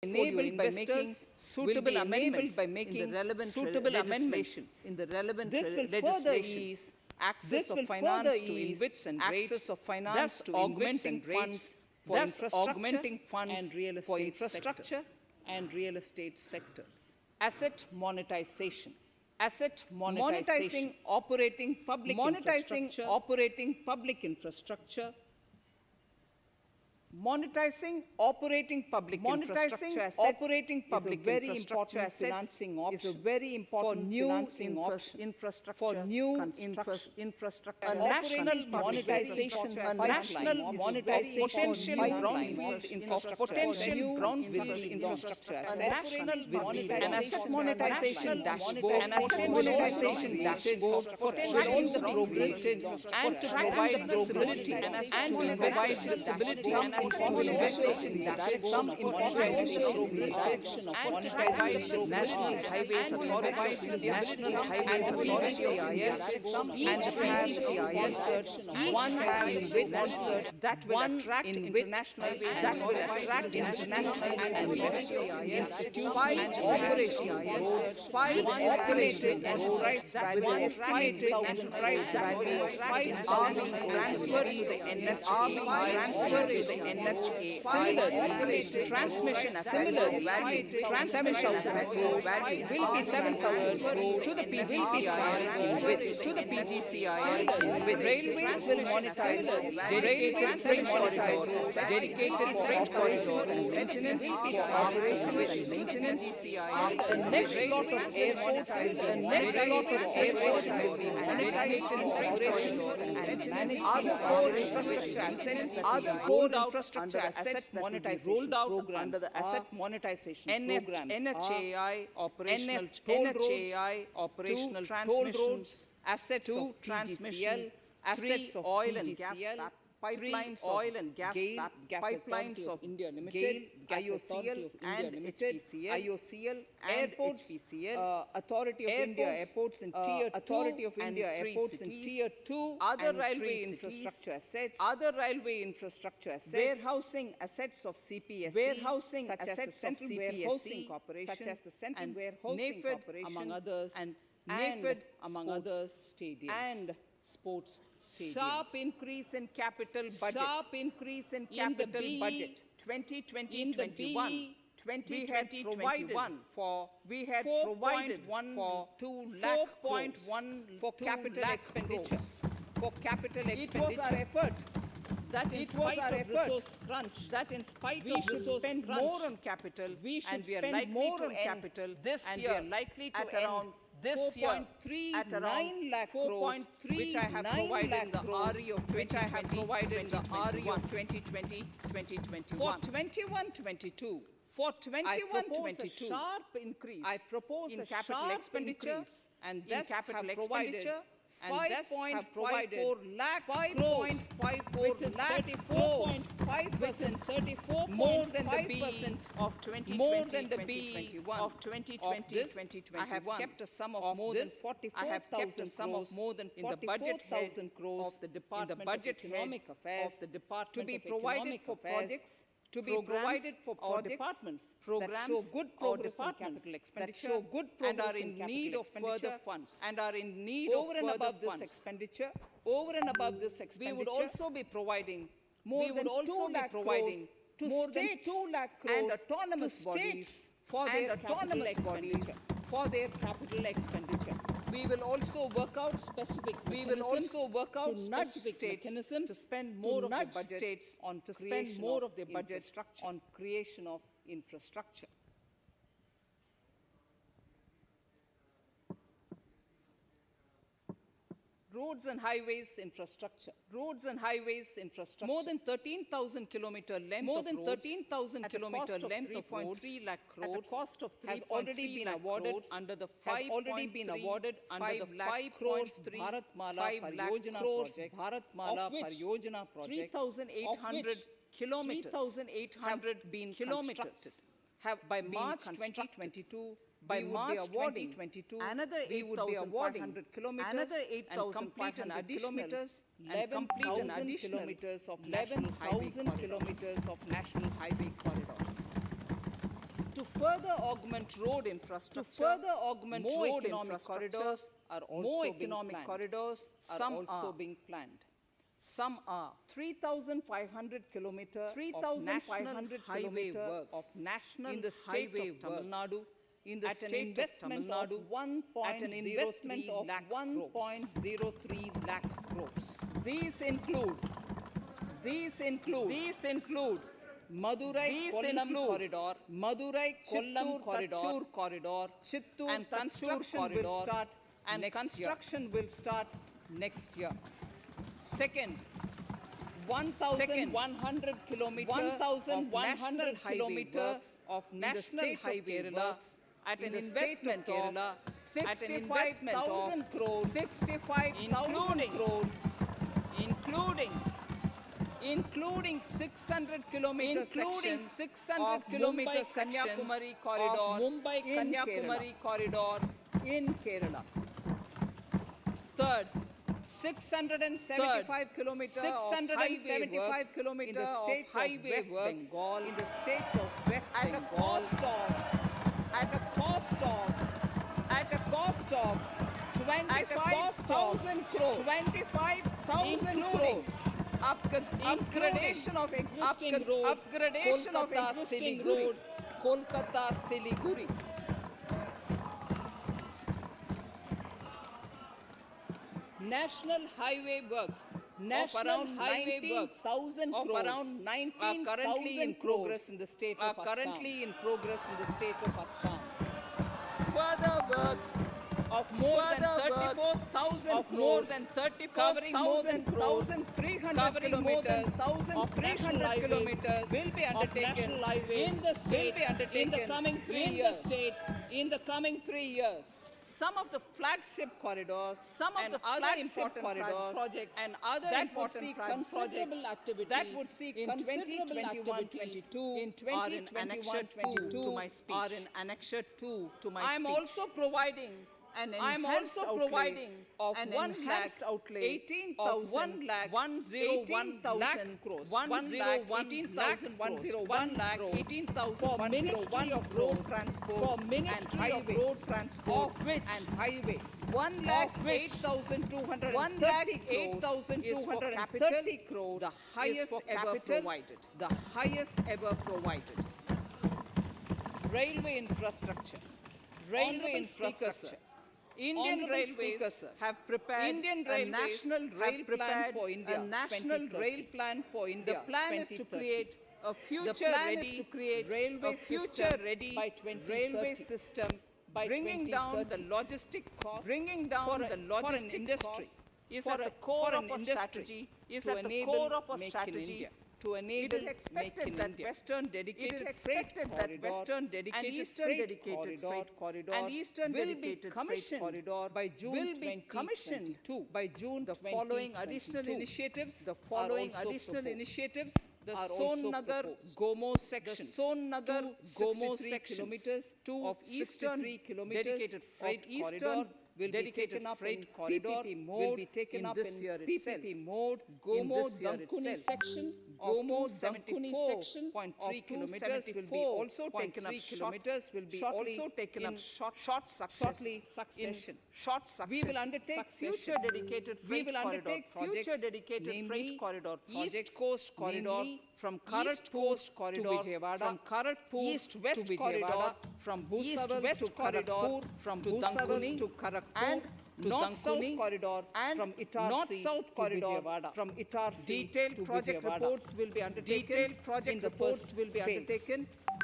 enabled by making suitable amendments in the relevant legislations. This will further ease access of finance to InvITs and rates, thus augmenting funds for infrastructure and real estate sectors. Asset monetization. Monetizing operating public infrastructure. Monetizing operating public infrastructure assets is a very important financing option for new infrastructure. A national monetization potential brownfield infrastructure. An asset monetization dashboard. For tracking the progress and to provide visibility and to provide visibility. Some implementation some implementation of monetization National Highways Authority, National Highways Authority and the PGCIL one that will attract international institutions and operations. 5 operated enterprise with an estimated enterprise value of 5,000 transferred to the NHA. Similarly, transmission asset value will be 7,000 to the PGCIL with railways will monetize dedicated freight corridors and maintenance for operations and maintenance. The next lot of airports will be monetization of operations and management. Other core infrastructure assets monetization rolled out under the asset monetization programs. NHAI operational transmissions, assets of transmission, assets of oil and gas pipelines, pipelines of India Limited, IOCL and HPCL, airports, Authority of India airports in Tier 2, other railway infrastructure assets, warehousing assets of CPSC, such as the Central Warehousing Corporation, such as the Central Warehousing Corporation, among others, and and sports stadiums. Sharp increase in capital budget. 2020-21. We had provided for 2 lakh for capital expenditure. It was our effort that in spite of resource crunch, that in spite of resource spend more on capital, we are likely to end this year at around this year at around 9 lakh crores, which I have provided in the RE of 2020-2021. For 21-22, I propose a sharp increase in capital expenditure, and thus have provided 5.54 lakh crores, which is 34% more than the B of 2020-2021. I have kept a sum of more than 44,000 in the budget crores of the Department of Economic Affairs to be provided for projects. To be provided for departments that show good progress in capital expenditure and are in need of further funds. Over and above this expenditure, we would also be providing more than 2 lakh crores to states and autonomous bodies for their capital expenditure. We will also work out specific mechanisms to spend more of the budget on creation of infrastructure. Roads and highways infrastructure. More than 13,000 kilometer length of roads at a cost of 3.3 lakh crores has already been awarded under the 5 crores Bharatmala Pariyojana project, 3,800 have been constructed. By March 2022, by March 2022, another 8,500 kilometers and complete an additional 11,000 kilometers of national highway corridors. further augment road infrastructure, more economic corridors are also being planned. Some are 3,500 kilometers of national highway works of national in the state of Tamil Nadu, in the state of Tamil Nadu, at an investment of 1.03 lakh crores. These include Madurai-Kollam corridor, Madurai-Kollam corridor, Chittoor and construction will start next year. Second, 1,100 kilometers of national highway works at an investment of 65,000 crores, including 600 kilometers of Mumbai-Kanyakumari corridor in Kerala. Third, 675 kilometers of highway works in the state of West Bengal at a cost of 25,000 crores, upgradation of existing road, Kolkata-Siliguri. National highway works of around 19,000 crores are currently in progress in the state of Assam. Further works of more than 34,000 crores covering more than 1,300 kilometers of national highways will be undertaken in the state in the coming 3 years. Some of the flagship corridors, other important projects, and other important considerable activity that would see considerable activity in 2021-22 to my speech. Are in Annexure 2 to my speech. I am also providing an enhanced outlay of 1,18,000 crores for Ministry of Road Transport and Highways, of which 1,08,230 crores, the highest ever provided. Railway infrastructure. Indian Railways have prepared a national rail plan for India. The plan is to create a future-ready railway system by bringing down the logistic costs for an industry. Is at the core of a strategy to enable. It is expected that Western dedicated freight corridor will be commissioned by June 2022. The following additional initiatives the Son-Nagar-Gomo section, 263 kilometers of Eastern dedicated freight corridor will be taken up in PPP mode in this year itself. Gomo-Dankuni section of 274.3 kilometers will be also taken up shortly succession. We will undertake future dedicated freight corridor projects, East Coast Corridor from Kharagpur to Vijayawada, East-West Corridor from Bhusaval to Kharagpur, from Dankuni to Kharagpur, and North-South Corridor from Itarsi to Vijayawada. Detailed project reports will be undertaken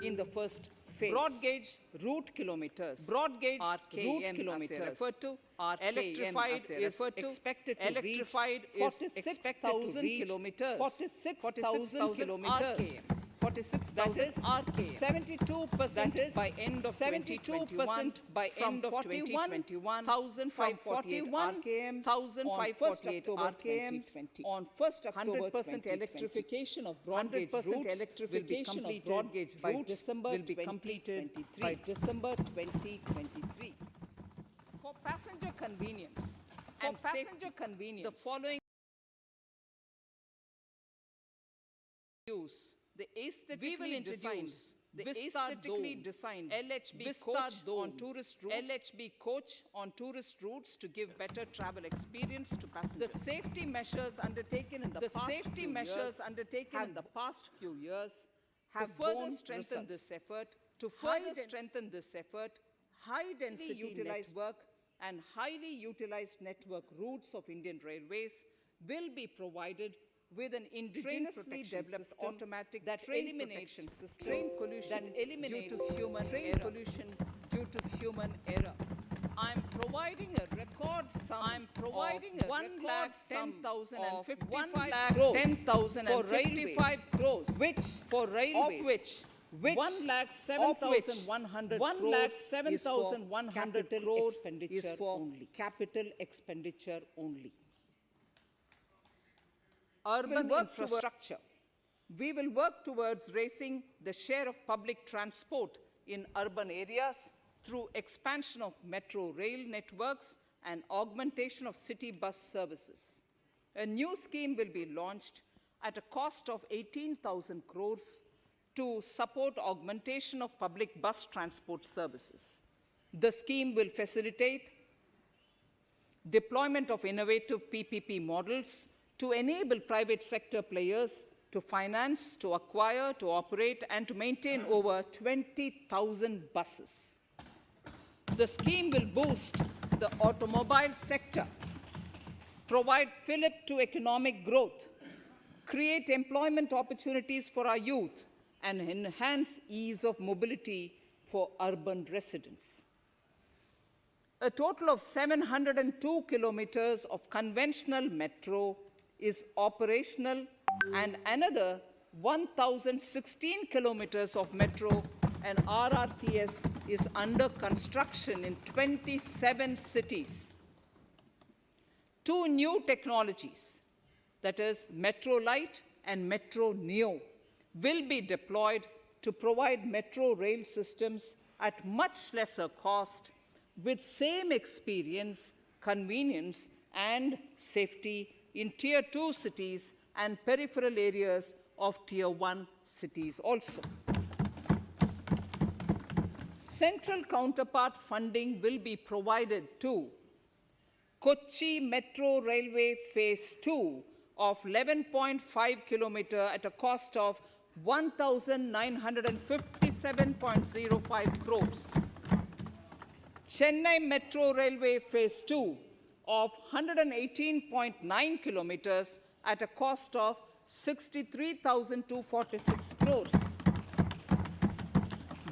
in the first phase. Broad gauge route kilometers. Referred to. Electrified is expected to reach 46,000 kilometers. 46,000 kilometers. 72% by end of 2021 from 41,548 RKMs on 1st October 2020. 100% electrification of broad gauge routes will be completed by December 2023. For passenger convenience, the following use. We will introduce The aesthetically designed LHB coach on tourist routes to give better travel experience to passengers. The safety measures undertaken in the past few years have further strengthened this effort. High-density network and highly utilized network routes of Indian Railways will be provided with an indigenously developed automatic train protection system train pollution due to human error. I'm providing a record sum of 1,10,055 crores, which for railways, which 1,07,100 crores is for capital expenditure only. Urban infrastructure. We will work towards raising the share of public transport in urban areas through expansion of metro rail networks and augmentation of city bus services. A new scheme will be launched at a cost of 18,000 crores to support augmentation of public bus transport services. The scheme will facilitate deployment of innovative PPP models to enable private sector players to finance, to acquire, to operate, and to maintain over 20,000 buses. The scheme will boost the automobile sector, provide fillip to economic growth, create employment opportunities for our youth, and enhance ease of mobility for urban residents. A total of 702 kilometers of conventional metro is operational, and another 1,016 kilometers of metro and RRTS is under construction in 27 cities. Two new technologies, that is Metro Light and Metro Neo, will be deployed to provide metro rail systems at much lesser cost with same experience, convenience, and safety in Tier 2 cities and peripheral areas of Tier 1 cities also. Central counterpart funding will be provided to Kochi Metro Railway Phase 2 of 11.5 kilometer at a cost of 1,957.05 crores. Chennai Metro Railway Phase 2 of 118.9 kilometers at a cost of 63,246 crores.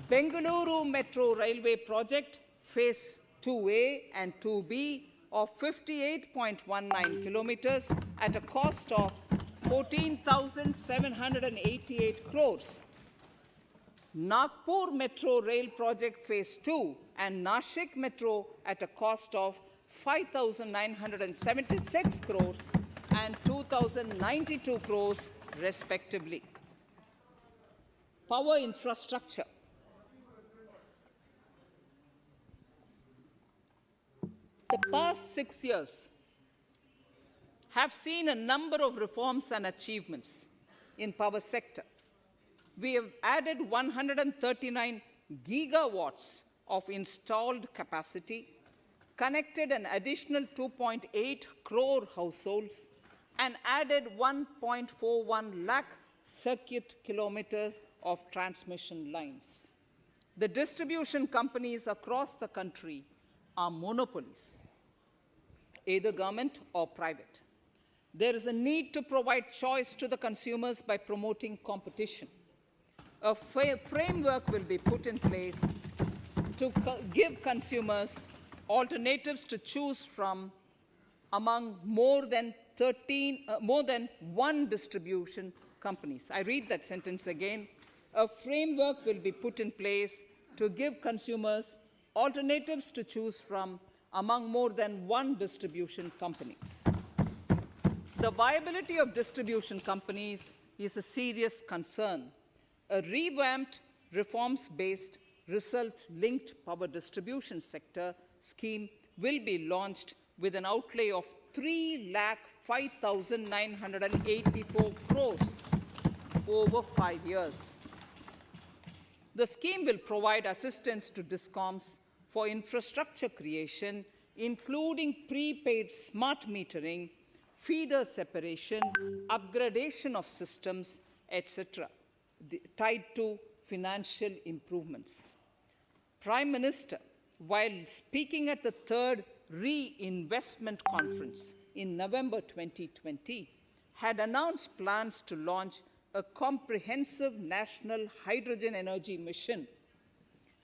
Bengaluru Metro Railway Project Phase 2A and 2B of 58.19 kilometers at a cost of 14,788 crores. Nagpur Metro Rail Project Phase 2 and Nashik Metro at a cost of 5,976 crores and 2,092 crores respectively. Power infrastructure. The past 6 years have seen a number of reforms and achievements in power sector. We have added 139 gigawatts of installed capacity, connected an additional 2.8 crore households, and added 1.41 lakh circuit kilometers of transmission lines. The distribution companies across the country are monopolies, either government or private. There is a need to provide choice to the consumers by promoting competition. A framework will be put in place to give consumers alternatives to choose from among more than one distribution companies. I read that sentence again. A framework will be put in place to give consumers alternatives to choose from among more than one distribution company. The viability of distribution companies is a serious concern. A revamped, reforms-based, result-linked power distribution sector scheme will be launched with an outlay of 3,05,984 crores over 5 years. The scheme will provide assistance to DISCOMs for infrastructure creation, including prepaid smart metering, feeder separation, upgradation of systems, etc., tied to financial improvements. Prime Minister, while speaking at the third Reinvestment Conference in November 2020, had announced plans to launch a comprehensive national hydrogen energy mission.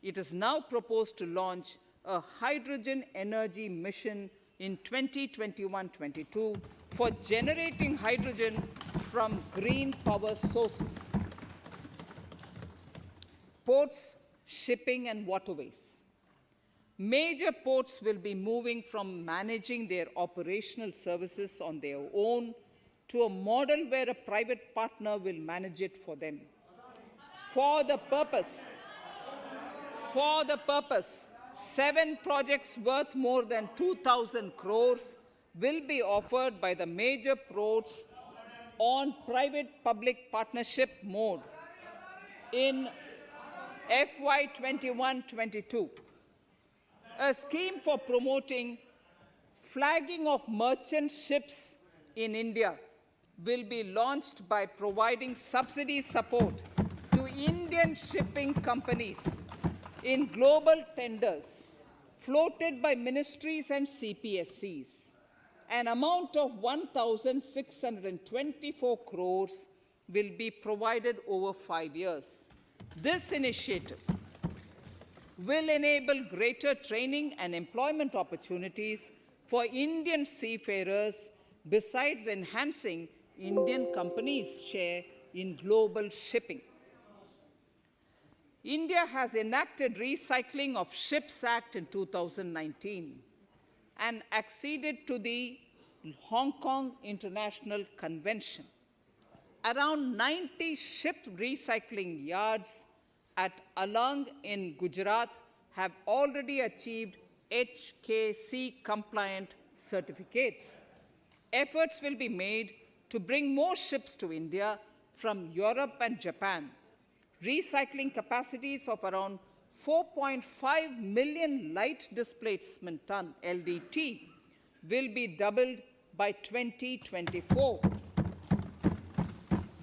It is now proposed to launch a hydrogen energy mission in 2021-22 for generating hydrogen from green power sources. Ports, shipping, and waterways. Major ports will be moving from managing their operational services on their own to a model where a private partner will manage it for them. For the purpose, 7 projects worth more than 2,000 crores will be offered by the major ports on private-public partnership mode in FY 21-22. A scheme for promoting flagging of merchant ships in India will be launched by providing subsidy support to Indian shipping companies in global tenders floated by ministries and CPSCs. An amount of 1,624 crores will be provided over 5 years. This initiative will enable greater training and employment opportunities for Indian seafarers, besides enhancing Indian companies' share in global shipping. India has enacted Recycling of Ships Act in 2019 and acceded to the Hong Kong International Convention. Around 90 ship recycling yards at Alang in Gujarat have already achieved HKC-compliant certificates. Efforts will be made to bring more ships to India from Europe and Japan. Recycling capacities of around 4.5 million light displacement ton LDT will be doubled by 2024.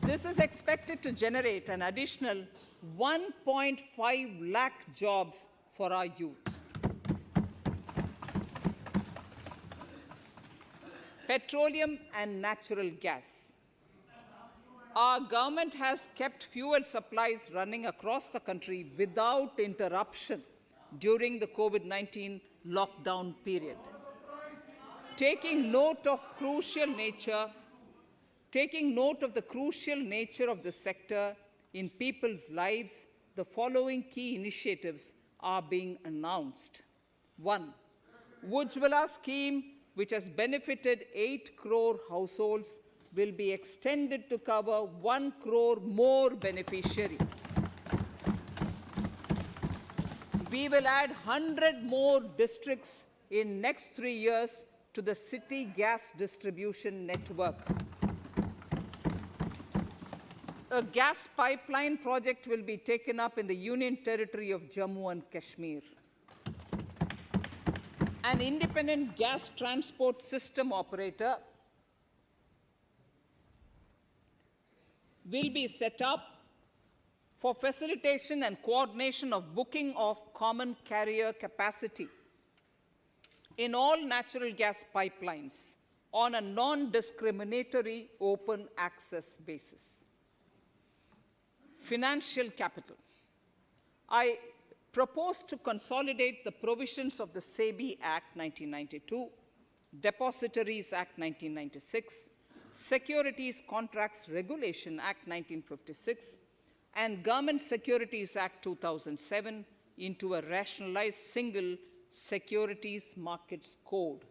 This is expected to generate an additional 1.5 lakh jobs for our youth. Petroleum and natural gas. Our government has kept fuel supplies running across the country without interruption during the COVID-19 lockdown period. Taking note of the crucial nature of the sector in people's lives, the following key initiatives are being announced. 1. Ujjwala scheme, which has benefited 8 crore households, will be extended to cover 1 crore more beneficiaries. We will add 100 more districts in next 3 years to the city gas distribution network. A gas pipeline project will be taken up in the Union Territory of Jammu and Kashmir. An independent gas transport system operator will be set up for facilitation and coordination of booking of common carrier capacity in all natural gas pipelines on a non-discriminatory open access basis. Financial capital. I propose to consolidate the provisions of the SEBI Act 1992, Depositories Act 1996, Securities Contracts Regulation Act 1956, and Government Securities Act 2007 into a rationalized single Securities Markets Code.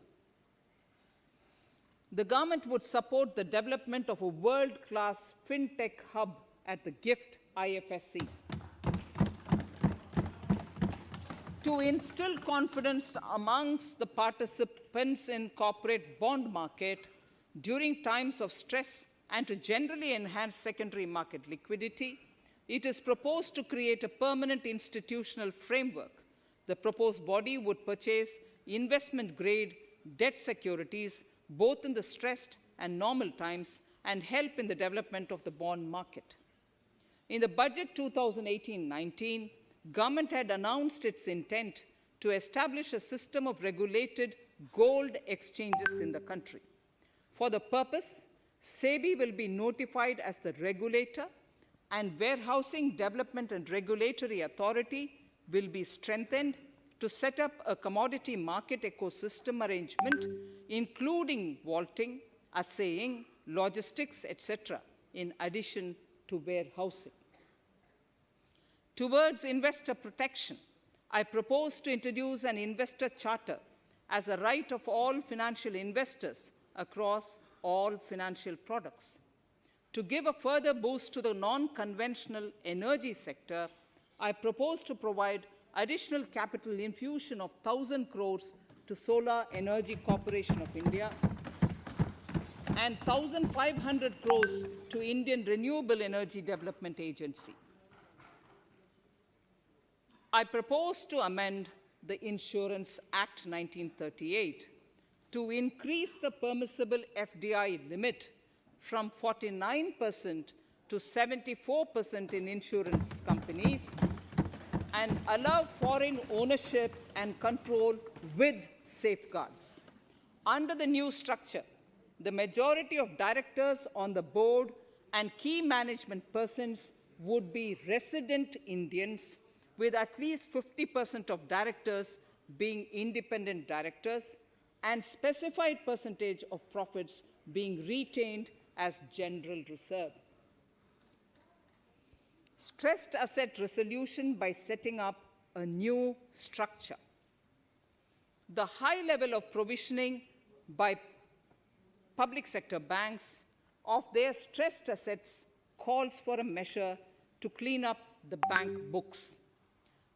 The government would support the development of a world-class fintech hub at the GIFT IFSC. To instill confidence amongst the participants in corporate bond market during times of stress and to generally enhance secondary market liquidity, It is proposed to create a permanent institutional framework. The proposed body would purchase investment-grade debt securities both in the stressed and normal times and help in the development of the bond market. In the budget 2018-19, government had announced its intent to establish a system of regulated gold exchanges in the country. For the purpose, SEBI will be notified as the regulator, and Warehousing Development and Regulatory Authority will be strengthened to set up a commodity market ecosystem arrangement, including vaulting, assaying, logistics, etc., in addition to warehousing. Towards investor protection, I propose to introduce an investor charter as a right of all financial investors across all financial products. To give a further boost to the non-conventional energy sector, I propose to provide additional capital infusion of 1,000 crores to Solar Energy Corporation of India and 1,500 crores to Indian Renewable Energy Development Agency. I propose to amend the Insurance Act 1938 to increase the permissible FDI limit from 49% to 74% in insurance companies and allow foreign ownership and control with safeguards. Under the new structure, the majority of directors on the board and key management persons would be resident Indians, with at least 50% of directors being independent directors and specified percentage of profits being retained as general reserve. Stressed asset resolution by setting up a new structure. The high level of provisioning by public sector banks of their stressed assets calls for a measure to clean up the bank books.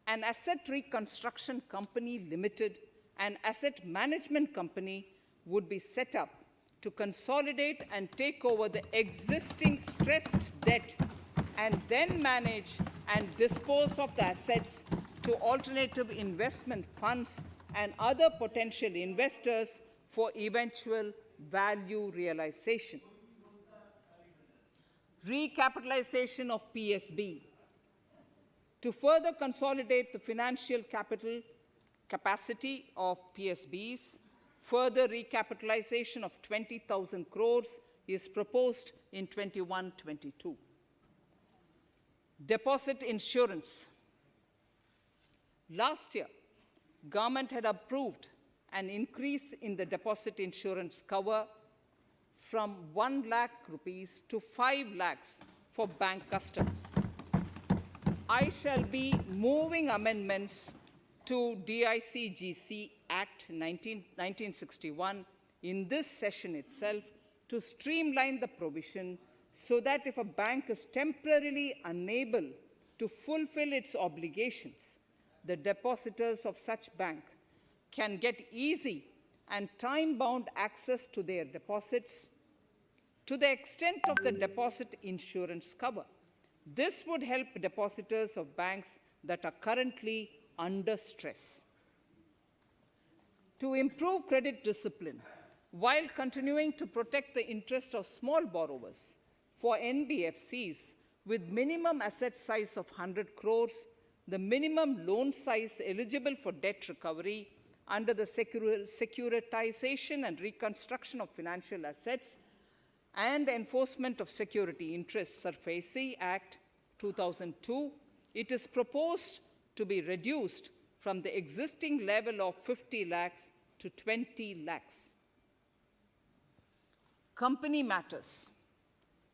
An asset reconstruction company limited and asset management company would be set up to consolidate and take over the existing stressed debt and then manage and dispose of the assets to alternative investment funds and other potential investors for eventual value realization. Recapitalization of PSB. To further consolidate the financial capital capacity of PSBs, further recapitalization of 20,000 crores is proposed in 21-22. Deposit insurance. Last year, government had approved an increase in the deposit insurance cover from 1 lakh rupees to 5 lakhs for bank customers. I shall be moving amendments to DICGC Act 1961 in this session itself to streamline the provision so that if a bank is temporarily unable to fulfill its obligations, the depositors of such bank can get easy and time-bound access to their deposits to the extent of the deposit insurance cover. This would help depositors of banks that are currently under stress. To improve credit discipline, while continuing to protect the interest of small borrowers, for NBFCs with minimum asset size of 100 crores, the minimum loan size eligible for debt recovery under the Securitization and Reconstruction of Financial Assets and Enforcement of Security Interests SARFAESI Act 2002, it is proposed to be reduced from the existing level of 50 lakhs to 20 lakhs. Company matters.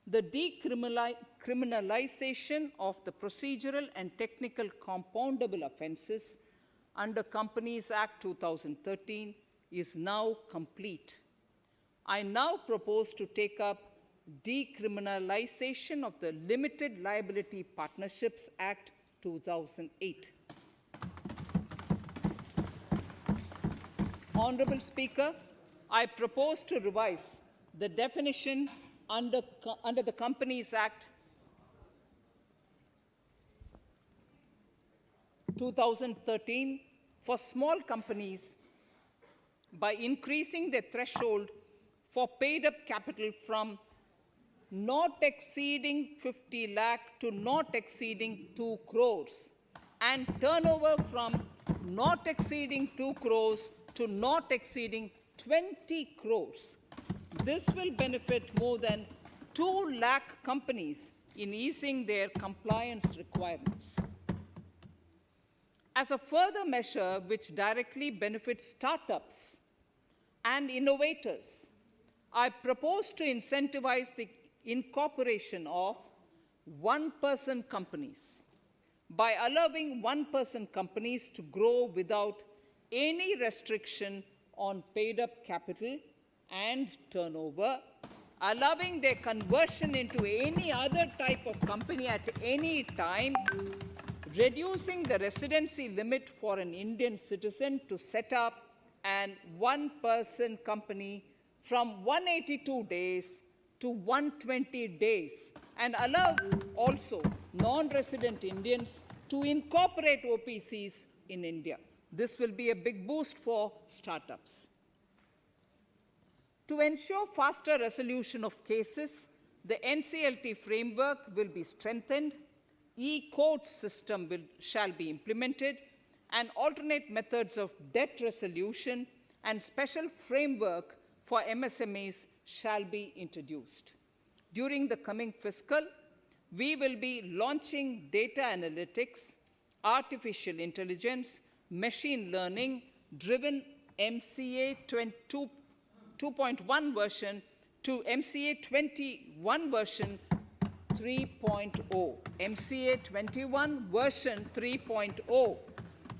The decriminalization of the procedural and technical compoundable offenses under Companies Act 2013 is now complete. I now propose to take up decriminalization of the Limited Liability Partnerships Act 2008. Honorable Speaker, I propose to revise the definition under the Companies Act 2013 for small companies by increasing the threshold for paid-up capital from not exceeding 50 lakh to not exceeding 2 crores, and turnover from not exceeding 2 crores to not exceeding 20 crores. This will benefit more than 2 lakh companies in easing their compliance requirements. As a further measure which directly benefits startups and innovators, I propose to incentivize the incorporation of one-person companies by allowing one-person companies to grow without any restriction on paid-up capital and turnover, allowing their conversion into any other type of company at any time, reducing the residency limit for an Indian citizen to set up an one-person company from 182 days to 120 days, and allow also non-resident Indians to incorporate OPCs in India. This will be a big boost for startups. To ensure faster resolution of cases, the NCLT framework will be strengthened, e-court system shall be implemented, and alternate methods of debt resolution and special framework for MSMEs shall be introduced. During the coming fiscal, we will be launching data analytics, artificial intelligence, machine learning, driven MCA 2.1 version to MCA 21 version 3.0. MCA 21 version 3.0.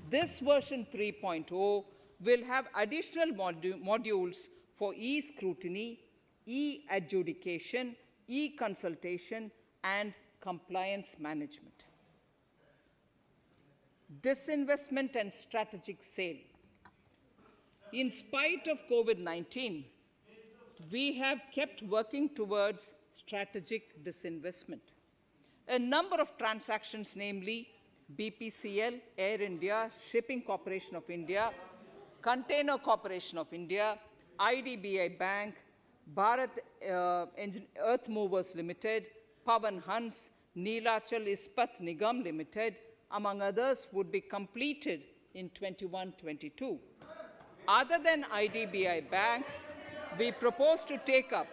This version 3.0 will have additional modules for e-scrutiny, e-adjudication, e-consultation, and compliance management. Disinvestment and strategic sale. In spite of COVID-19, we have kept working towards strategic disinvestment. A number of transactions, namely BPCL, Air India, Shipping Corporation of India, Container Corporation of India, IDBI Bank, Bharat Earth Movers Limited, Pavan Hans, Neelachal Ispat Nigam Limited, among others, would be completed in 21-22. Other than IDBI Bank, we propose to take up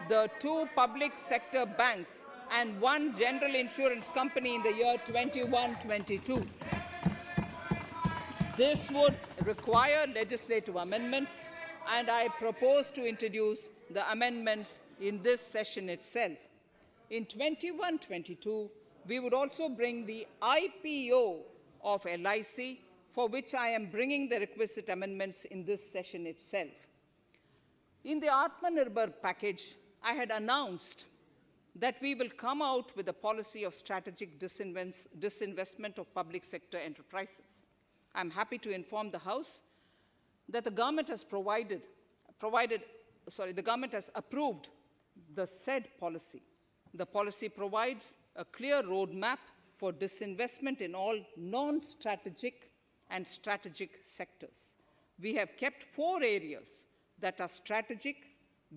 the 2 public sector banks and 1 general insurance company in the year 21-22. This would require legislative amendments, and I propose to introduce the amendments in this session itself. In 21-22, we would also bring the IPO of LIC, for which I am bringing the requisite amendments in this session itself. In the Atmanirbhar package, I had announced that we will come out with a policy of strategic disinvestment of public sector enterprises. I'm happy to inform the House that the government has the government has approved the said policy. The policy provides a clear roadmap for disinvestment in all non-strategic and strategic sectors. We have kept 4 areas that are strategic,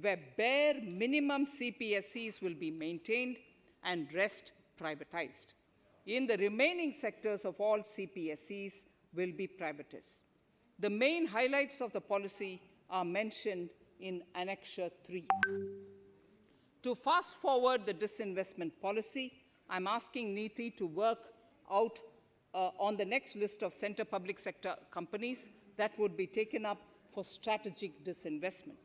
where bare minimum CPSEs will be maintained and rest privatized. In the remaining sectors of all CPSEs will be privatized. The main highlights of the policy are mentioned in Annexure 3. To fast forward the disinvestment policy, I'm asking NITI to work out on the next list of center public sector companies that would be taken up for strategic disinvestment.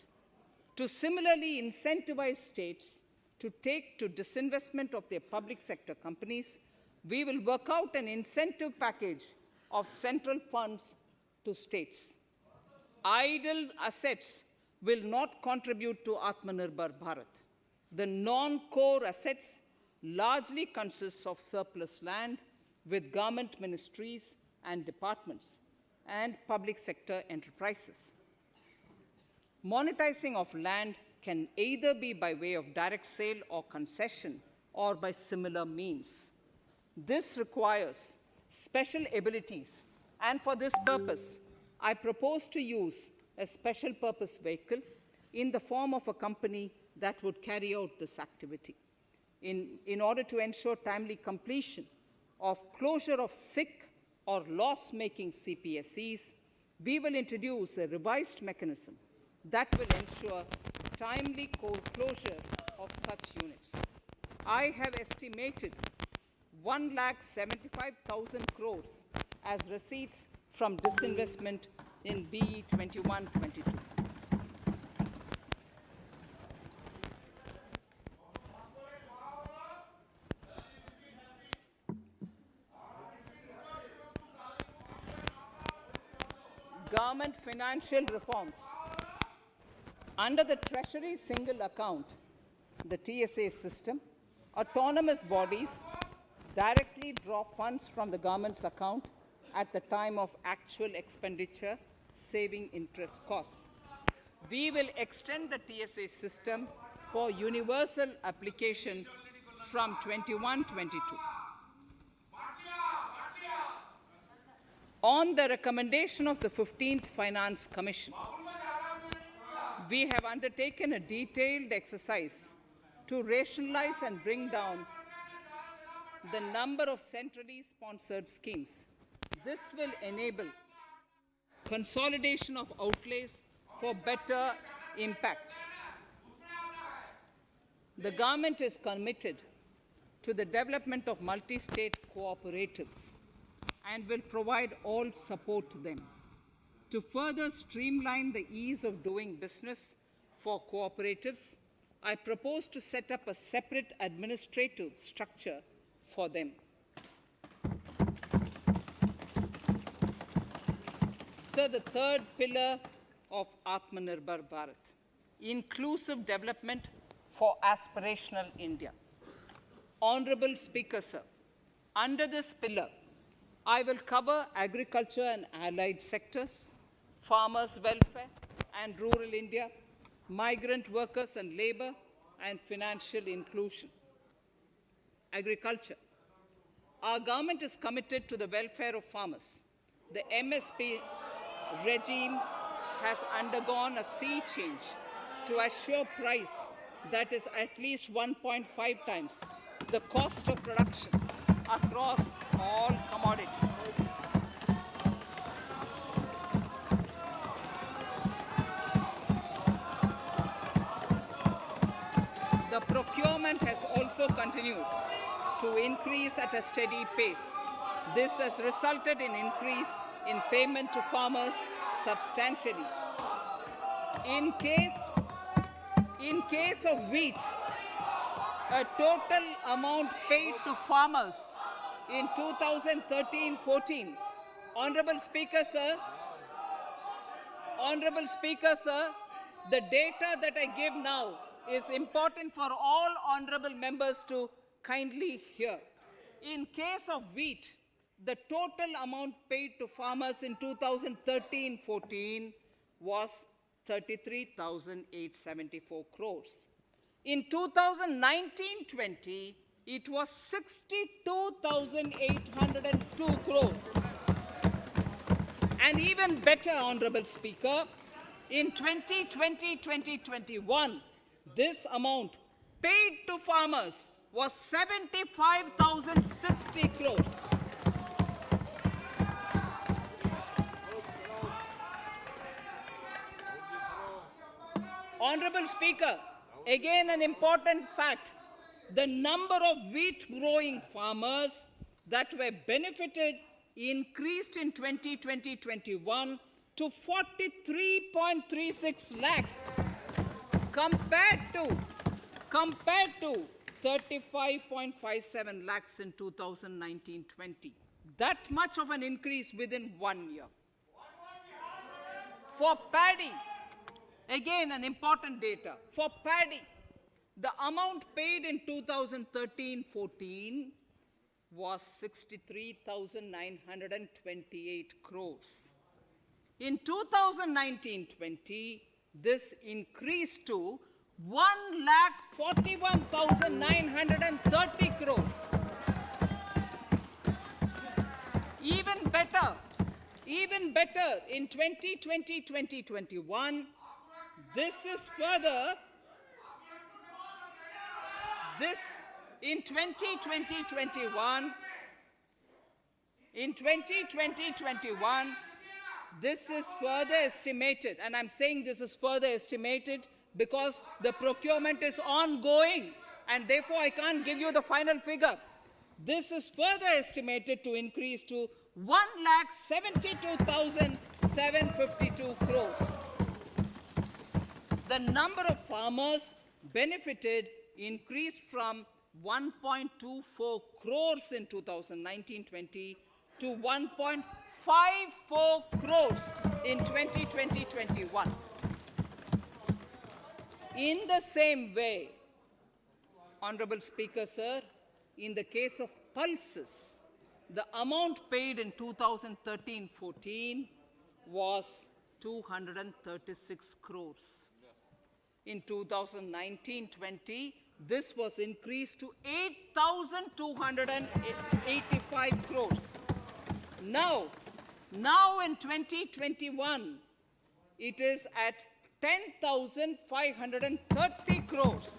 To similarly incentivize states to take to disinvestment of their public sector companies, we will work out an incentive package of central funds to states. Idle assets will not contribute to Atmanirbhar Bharat. The non-core assets largely consist of surplus land with government ministries and departments and public sector enterprises. Monetizing of land can either be by way of direct sale or concession, or by similar means. This requires special abilities, and for this purpose, I propose to use a special purpose vehicle in the form of a company that would carry out this activity. In order to ensure timely completion of closure of sick or loss-making CPSEs, we will introduce a revised mechanism that will ensure timely closure of such units. I have estimated 1,75,000 crores as receipts from disinvestment in BE 21-22. Government financial reforms. Under the Treasury single account, the TSA system, autonomous bodies directly draw funds from the government's account at the time of actual expenditure, saving interest costs. We will extend the TSA system for universal application from 21-22. On the recommendation of the 15th Finance Commission, we have undertaken a detailed exercise to rationalize and bring down the number of centrally sponsored schemes. This will enable consolidation of outlays for better impact. The government is committed to the development of multi-state cooperatives and will provide all support to them. To further streamline the ease of doing business for cooperatives, I propose to set up a separate administrative structure for them. So the third pillar of Atmanirbhar Bharat, inclusive development for aspirational India. Honorable Speaker, sir, under this pillar, I will cover agriculture and allied sectors, farmers' welfare and rural India, migrant workers and labor, and financial inclusion. Agriculture. Our government is committed to the welfare of farmers. The MSP regime has undergone a sea change to assure price that is at least 1.5 times the cost of production across all commodities. The procurement has also continued to increase at a steady pace. This has resulted in increase in payment to farmers substantially. In case of wheat, a total amount paid to farmers in 2013-14, Honorable Speaker, sir, the data that I give now is important for all honorable members to kindly hear. In case of wheat, the total amount paid to farmers in 2013-14 was 33,874 crores. In 2019-20, it was 62,802 crores. And even better, Honorable Speaker, in 2020-2021, this amount paid to farmers was 75,060 crores. Honorable Speaker, again an important fact, the number of wheat growing farmers that were benefited increased in 2020-21 to 43.36 lakhs compared to 35.57 lakhs in 2019-20. That much of an increase within 1 year. For paddy, again an important data. For paddy, the amount paid in 2013-14 was 63,928 crores. In 2019-20, this increased to 1,41,930 crores. Even better, in 2020-2021, this is further, in 2020-21, this is further estimated, and I'm saying this is further estimated because the procurement is ongoing, and therefore I can't give you the final figure. This is further estimated to increase to 1,72,752 crores. The number of farmers benefited increased from 1.24 crores in 2019-20 to 1.54 crores in 2020-21. In the same way, Honorable Speaker, sir, in the case of pulses, the amount paid in 2013-14 was 236 crores. In 2019-20, this was increased to 8,285 crores. Now in 2021, it is at 10,530 crores.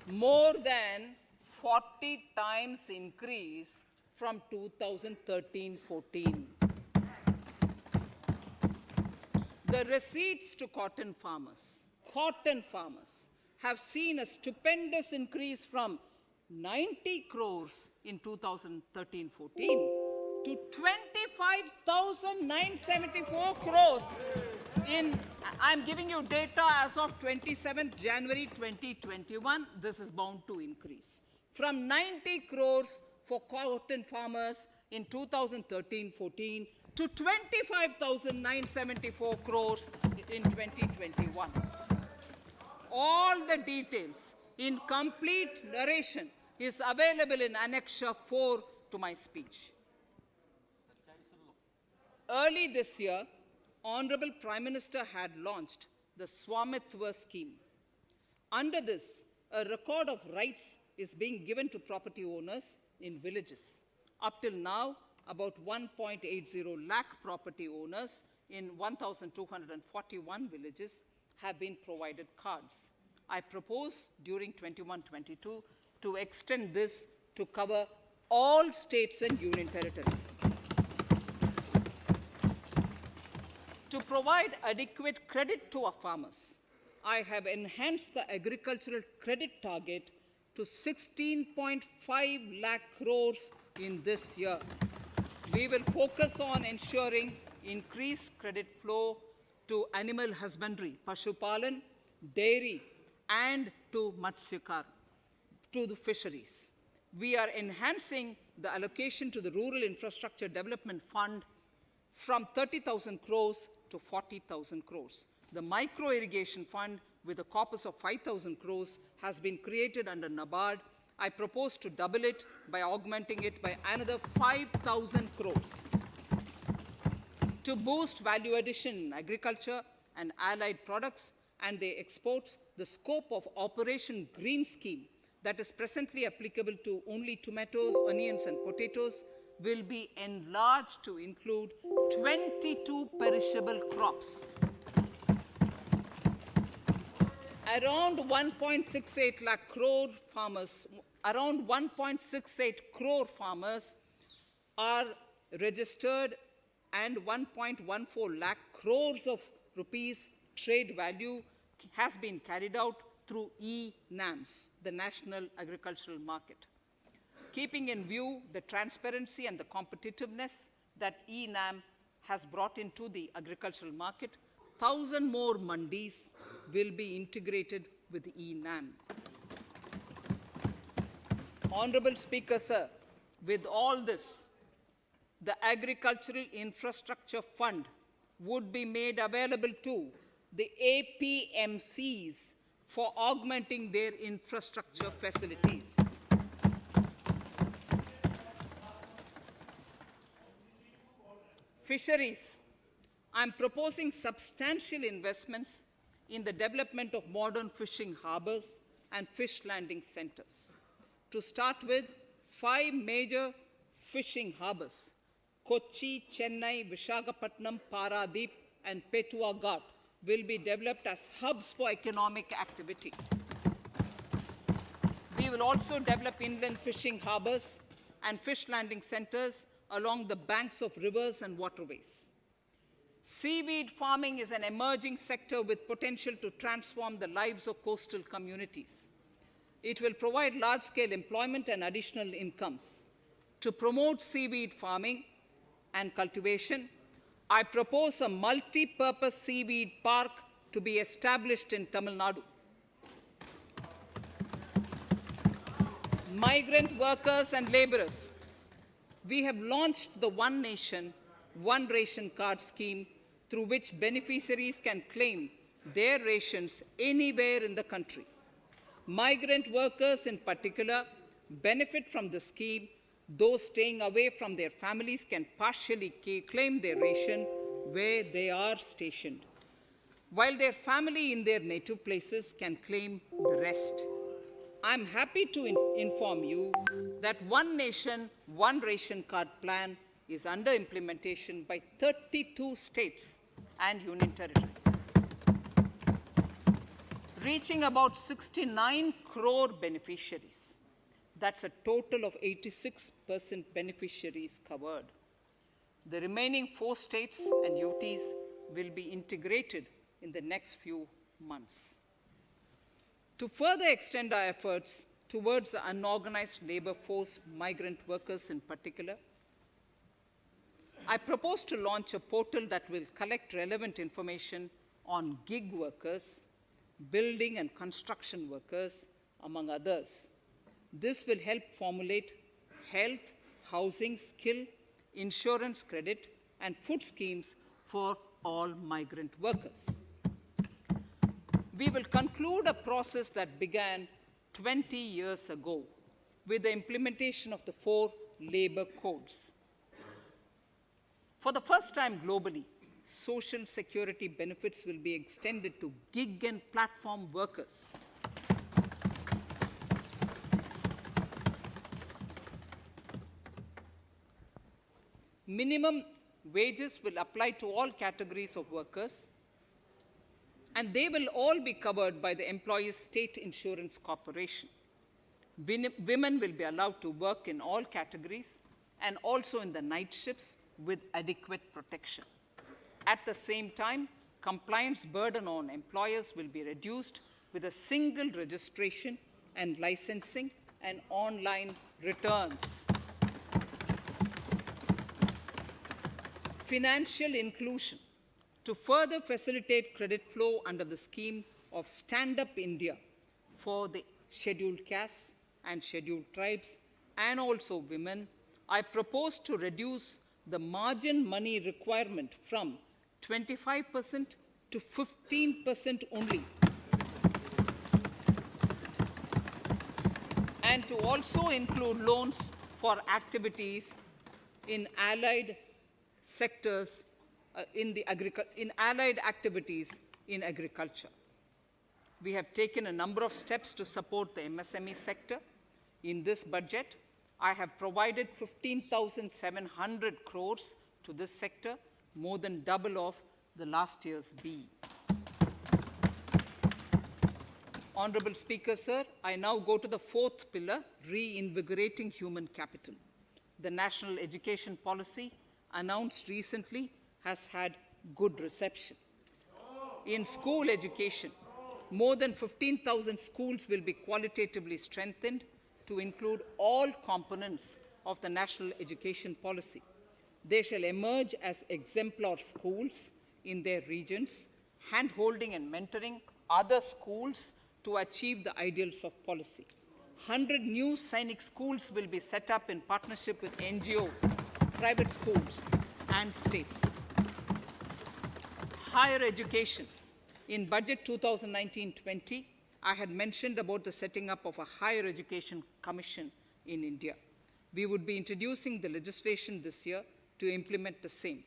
More than 40 times increase from 2013-14. The receipts to cotton farmers have seen a stupendous increase from 90 crores in 2013-14 to 25,974 crores in, I'm giving you data as of 27th January 2021, this is bound to increase. From 90 crores for cotton farmers in 2013-14 to 25,974 crores in 2021. All the details in complete narration is available in Annexure 4 to my speech. Early this year, Honorable Prime Minister had launched the Swamitwa scheme. Under this, a record of rights is being given to property owners in villages. Up till now, about 1.80 lakh property owners in 1,241 villages have been provided cards. I propose during 21-22 to extend this to cover all states and union territories. To provide adequate credit to our farmers, I have enhanced the agricultural credit target to 16.5 lakh crores in this year. We will focus on ensuring increased credit flow to animal husbandry, Pashupalan, dairy, and to Matsyakar, to the fisheries. We are enhancing the allocation to the Rural Infrastructure Development Fund from 30,000 crores to 40,000 crores. The Micro Irrigation Fund, with a corpus of 5,000 crores, has been created under NABARD. I propose to double it by augmenting it by another 5,000 crores. To boost value addition in agriculture and allied products and their exports, the scope of Operation Green Scheme that is presently applicable to only tomatoes, onions, and potatoes will be enlarged to include 22 perishable crops. Around 1.68 lakh crore farmers, around 1.68 crore farmers are registered, and 1.14 lakh crores of rupees trade value has been carried out through e-NAMs, the National Agricultural Market. Keeping in view the transparency and the competitiveness that e-NAM has brought into the agricultural market, 1,000 more mandis will be integrated with e-NAM. Honorable Speaker, sir, with all this, the Agricultural Infrastructure Fund would be made available to the APMCs for augmenting their infrastructure facilities. Fisheries. I'm proposing substantial investments in the development of modern fishing harbors and fish landing centers. To start with, 5 major fishing harbors, Kochi, Chennai, Visakhapatnam, Paradip, and Petua Ghat, will be developed as hubs for economic activity. We will also develop inland fishing harbors and fish landing centers along the banks of rivers and waterways. Seaweed farming is an emerging sector with potential to transform the lives of coastal communities. It will provide large-scale employment and additional incomes. To promote seaweed farming and cultivation, I propose a multi-purpose seaweed park to be established in Tamil Nadu. Migrant workers and laborers. We have launched the One Nation, One Ration Card scheme through which beneficiaries can claim their rations anywhere in the country. Migrant workers in particular benefit from the scheme. Those staying away from their families can partially claim their ration where they are stationed, while their family in their native places can claim the rest. I'm happy to inform you that One Nation, One Ration Card plan is under implementation by 32 states and union territories, reaching about 69 crore beneficiaries. That's a total of 86% beneficiaries covered. The remaining 4 states and UTs will be integrated in the next few months. To further extend our efforts towards the unorganized labor force, migrant workers in particular, I propose to launch a portal that will collect relevant information on gig workers, building and construction workers, among others. This will help formulate health, housing, skill, insurance credit, and food schemes for all migrant workers. We will conclude a process that began 20 years ago with the implementation of the 4 labor codes. For the first time globally, social security benefits will be extended to gig and platform workers. Minimum wages will apply to all categories of workers, and they will all be covered by the Employees State Insurance Corporation. Women will be allowed to work in all categories and also in the night shifts with adequate protection. At the same time, compliance burden on employers will be reduced with a single registration and licensing and online returns. Financial inclusion. To further facilitate credit flow under the scheme of Stand Up India for the scheduled castes and scheduled tribes and also women, I propose to reduce the margin money requirement from 25% to 15% only, and to also include loans for activities in allied sectors in allied activities in agriculture. We have taken a number of steps to support the MSME sector. In this budget, I have provided 15,700 crores to this sector, more than double of the last year's BE. Honorable Speaker, sir, I now go to the 4th pillar, reinvigorating human capital. The national education policy announced recently has had good reception. In school education, more than 15,000 schools will be qualitatively strengthened to include all components of the national education policy. They shall emerge as exemplar schools in their regions, hand-holding and mentoring other schools to achieve the ideals of policy. 100 new Sainik schools will be set up in partnership with NGOs, private schools, and states. Higher education. In Budget 2019-20, I had mentioned about the setting up of a higher education commission in India. We would be introducing the legislation this year to implement the same.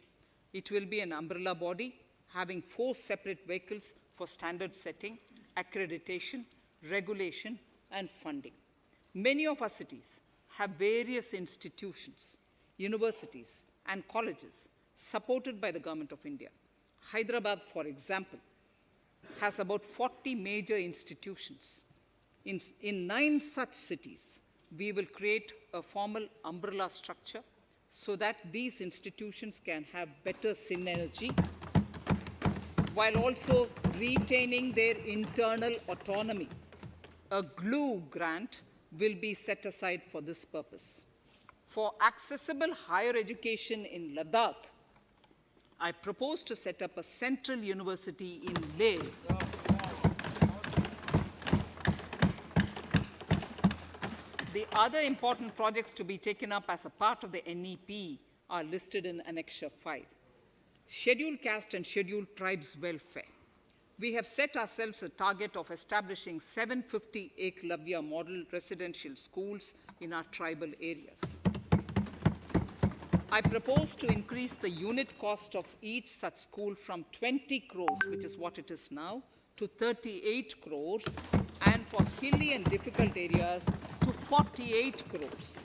It will be an umbrella body having 4 separate vehicles for standard setting, accreditation, regulation, and funding. Many of our cities have various institutions, universities, and colleges supported by the Government of India. Hyderabad, for example, has about 40 major institutions. In 9 such cities, we will create a formal umbrella structure so that these institutions can have better synergy while also retaining their internal autonomy. A glue grant will be set aside for this purpose. For accessible higher education in Ladakh, I propose to set up a central university in Leh. The other important projects to be taken up as a part of the NEP are listed in Annexure 5. Scheduled caste and scheduled tribes welfare. We have set ourselves a target of establishing 750 Eklavya model residential schools in our tribal areas. I propose to increase the unit cost of each such school from 20 crores, which is what it is now, to 38 crores, and for hilly and difficult areas to 48 crores.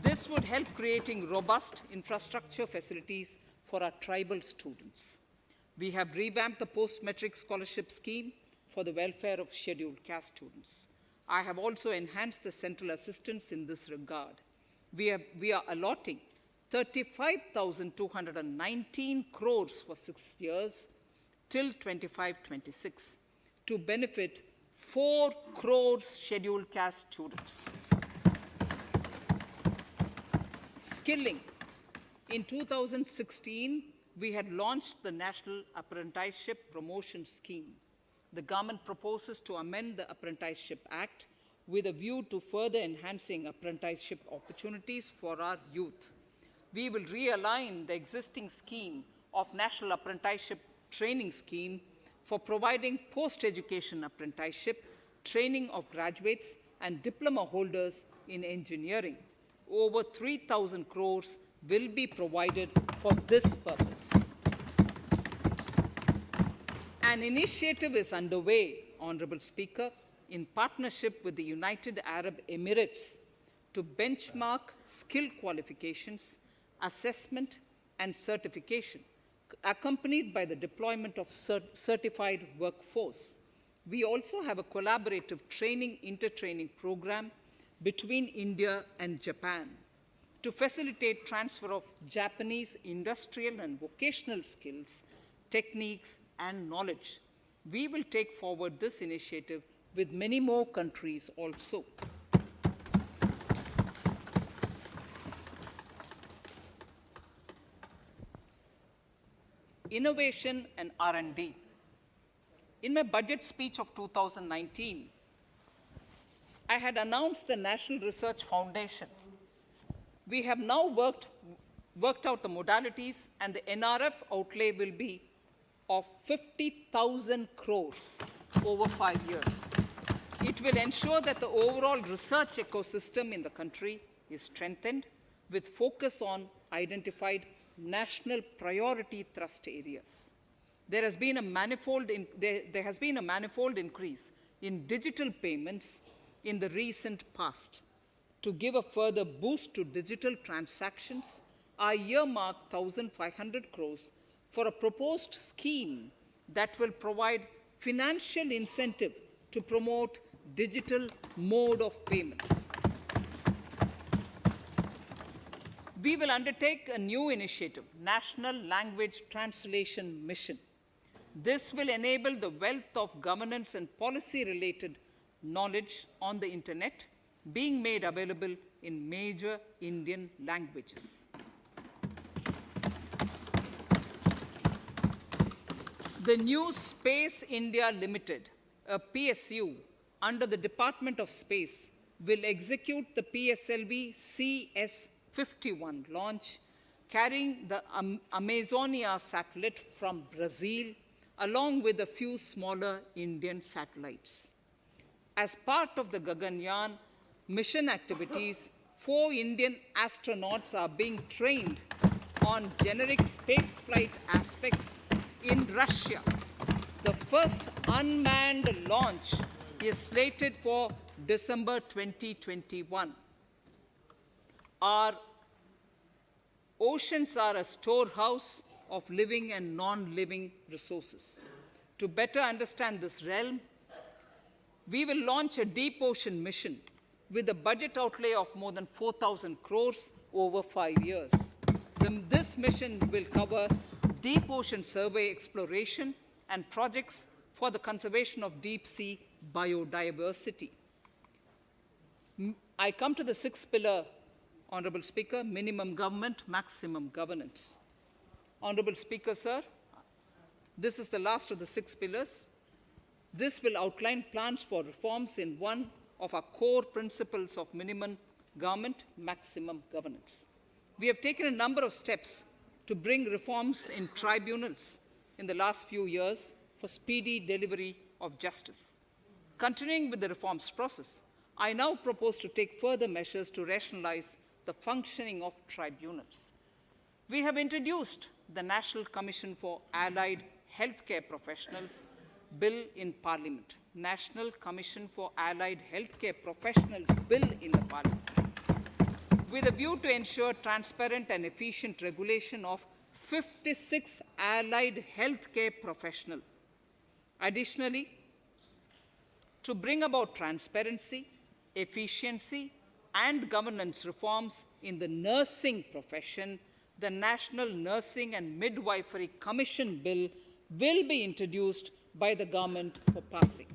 This would help creating robust infrastructure facilities for our tribal students. We have revamped the post-metric scholarship scheme for the welfare of scheduled caste students. I have also enhanced the central assistance in this regard. We are allotting 35,219 crores for 6 years till 25-26 to benefit 4 crores scheduled caste students. Skilling. In 2016, we had launched the National Apprenticeship Promotion Scheme. The government proposes to amend the Apprenticeship Act with a view to further enhancing apprenticeship opportunities for our youth. We will realign the existing scheme of National Apprenticeship Training Scheme for providing post-education apprenticeship, training of graduates and diploma holders in engineering. Over 3,000 crores will be provided for this purpose. An initiative is underway, Honorable Speaker, in partnership with the United Arab Emirates to benchmark skill qualifications, assessment, and certification, accompanied by the deployment of certified workforce. We also have a collaborative intertraining program between India and Japan to facilitate transfer of Japanese industrial and vocational skills, techniques, and knowledge. We will take forward this initiative with many more countries also. Innovation and R&D. In my budget speech of 2019, I had announced the National Research Foundation. We have now worked out the modalities, and the NRF outlay will be of 50,000 crores over 5 years. It will ensure that the overall research ecosystem in the country is strengthened with focus on identified national priority thrust areas. There has been a manifold increase in digital payments in the recent past. To give a further boost to digital transactions, I earmarked 1,500 crores for a proposed scheme that will provide financial incentive to promote digital mode of payment. We will undertake a new initiative, National Language Translation Mission. This will enable the wealth of governance and policy-related knowledge on the internet being made available in major Indian languages. The new Space India Limited, a PSU, under the Department of Space, will execute the PSLV CS-51 launch, carrying the Amazonia satellite from Brazil, along with a few smaller Indian satellites. As part of the Gaganyaan mission activities, 4 Indian astronauts are being trained on generic spaceflight aspects in Russia. The first unmanned launch is slated for December 2021. Our oceans are a storehouse of living and non-living resources. To better understand this realm, we will launch a deep ocean mission with a budget outlay of more than 4,000 crores over 5 years. This mission will cover deep ocean survey exploration and projects for the conservation of deep sea biodiversity. I come to the sixth pillar, Honorable Speaker, minimum government, maximum governance. Honorable Speaker, sir, this is the last of the 6 pillars. This will outline plans for reforms in one of our core principles of minimum government, maximum governance. We have taken a number of steps to bring reforms in tribunals in the last few years for speedy delivery of justice. Continuing with the reforms process, I now propose to take further measures to rationalize the functioning of tribunals. We have introduced the National Commission for Allied Healthcare Professionals Bill in Parliament. National Commission for Allied Healthcare Professionals Bill in the Parliament, with a view to ensure transparent and efficient regulation of 56 allied healthcare professionals. Additionally, to bring about transparency, efficiency, and governance reforms in the nursing profession, the National Nursing and Midwifery Commission Bill will be introduced by the government for passing.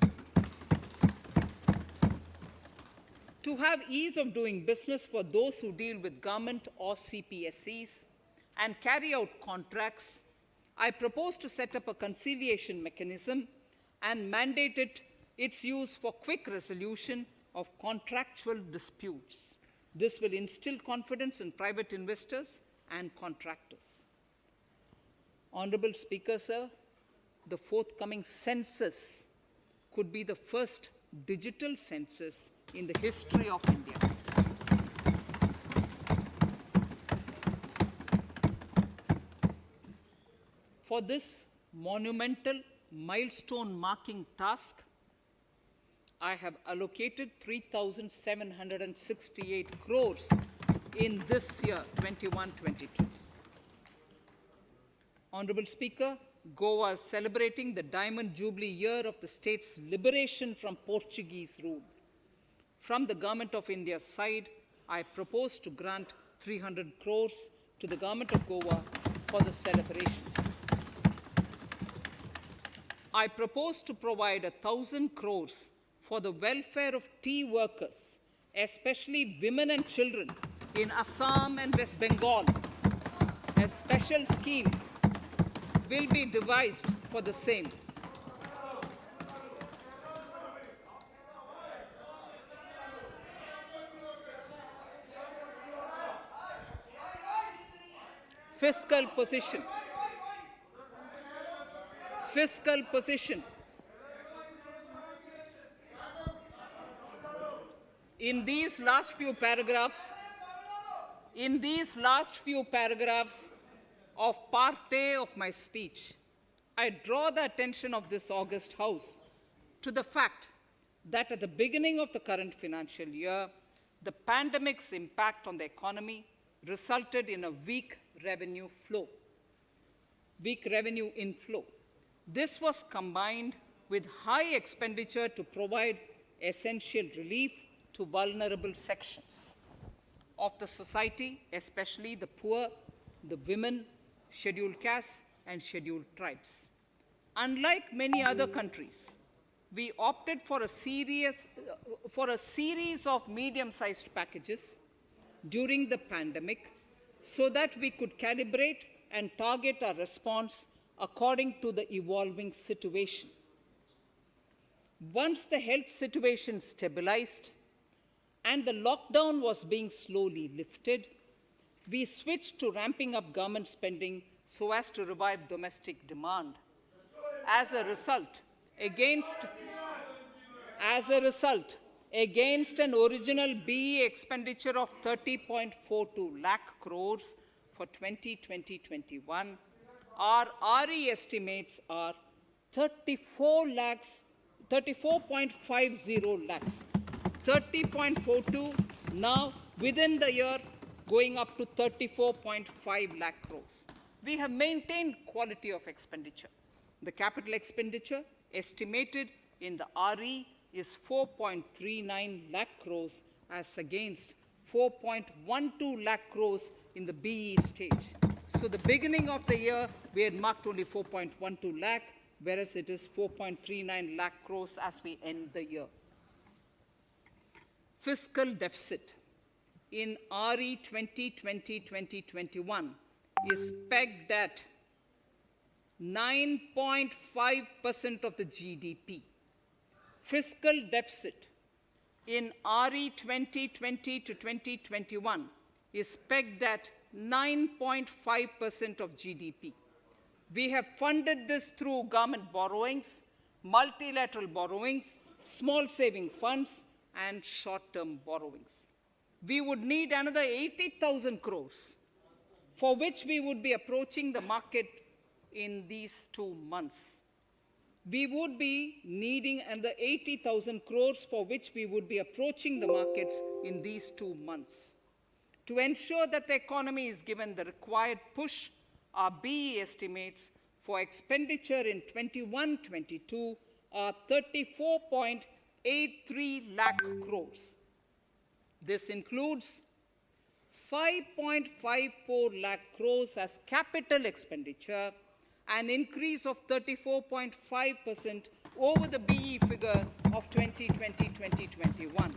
To have ease of doing business for those who deal with government or CPSEs and carry out contracts, I propose to set up a conciliation mechanism and mandate its use for quick resolution of contractual disputes. This will instill confidence in private investors and contractors. Honorable Speaker, sir, the forthcoming census could be the first digital census in the history of India. For this monumental milestone-marking task, I have allocated 3,768 crores in this year, 21-22. Honorable Speaker, Goa is celebrating the Diamond Jubilee year of the state's liberation from Portuguese rule. From the Government of India's side, I propose to grant 300 crores to the Government of Goa for the celebrations. I propose to provide 1,000 crores for the welfare of tea workers, especially women and children in Assam and West Bengal. A special scheme will be devised for the same. Fiscal position. Fiscal position. In these last few paragraphs of part A of my speech, I draw the attention of this august House to the fact that at the beginning of the current financial year, the pandemic's impact on the economy resulted in a weak revenue inflow. This was combined with high expenditure to provide essential relief to vulnerable sections of the society, especially the poor, the women, scheduled castes, and scheduled tribes. Unlike many other countries, we opted for a series of medium-sized packages during the pandemic so that we could calibrate and target our response according to the evolving situation. Once the health situation stabilized and the lockdown was being slowly lifted, we switched to ramping up government spending so as to revive domestic demand. As a result, against an original BE expenditure of 30.42 lakh crores for 2020-21, our RE estimates are 34.50 lakhs, 30.42 now within the year going up to 34.5 lakh crores. We have maintained quality of expenditure. The capital expenditure estimated in the RE is 4.39 lakh crores as against 4.12 lakh crores in the BE stage. So the beginning of the year, we had marked only 4.12 lakh, whereas it is 4.39 lakh crores as we end the year. Fiscal deficit in RE 2020-2021 is pegged at 9.5% of the GDP. Fiscal deficit in RE 2020 to 2021 is pegged at 9.5% of GDP. We have funded this through government borrowings, multilateral borrowings, small saving funds, and short-term borrowings. We would need another 80,000 crores, for which we would be approaching the market in these 2 months. We would be needing another 80,000 crores, for which we would be approaching the markets in these 2 months. To ensure that the economy is given the required push, our BE estimates for expenditure in 21-22 are 34.83 lakh crores. This includes 5.54 lakh crores as capital expenditure, an increase of 34.5% over the BE figure of 2020-2021.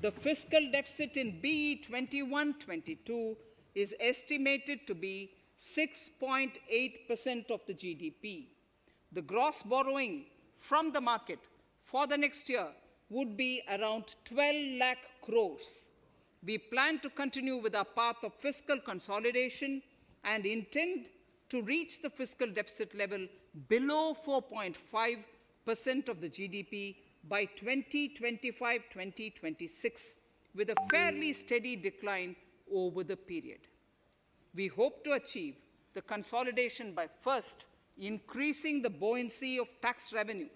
The fiscal deficit in BE 21-22 is estimated to be 6.8% of the GDP. The gross borrowing from the market for the next year would be around 12 lakh crores. We plan to continue with our path of fiscal consolidation and intend to reach the fiscal deficit level below 4.5% of the GDP by 2025-2026, with a fairly steady decline over the period. We hope to achieve the consolidation by first increasing the buoyancy of tax revenue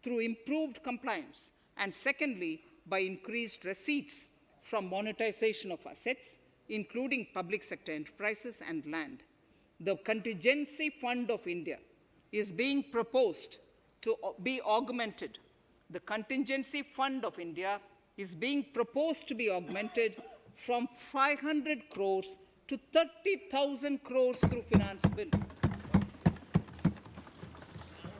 through improved compliance, and secondly, by increased receipts from monetization of assets, including public sector enterprises and land. The Contingency Fund of India is being proposed to be augmented. The Contingency Fund of India is being proposed to be augmented from 500 crores to 30,000 crores through Finance Bill.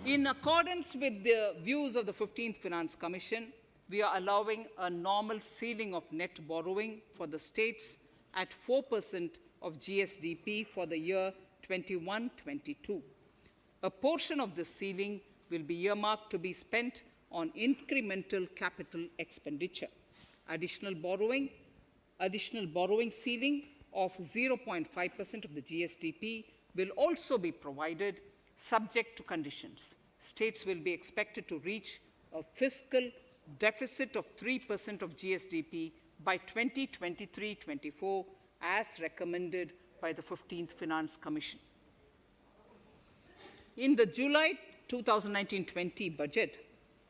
In accordance with the views of the 15th Finance Commission, we are allowing a normal ceiling of net borrowing for the states at 4% of GSDP for the year 21-22. A portion of this ceiling will be earmarked to be spent on incremental capital expenditure. Additional borrowing ceiling of 0.5% of the GSDP will also be provided, subject to conditions. States will be expected to reach a fiscal deficit of 3% of GSDP by 2023-24, as recommended by the 15th Finance Commission. In the July 2019-20 budget,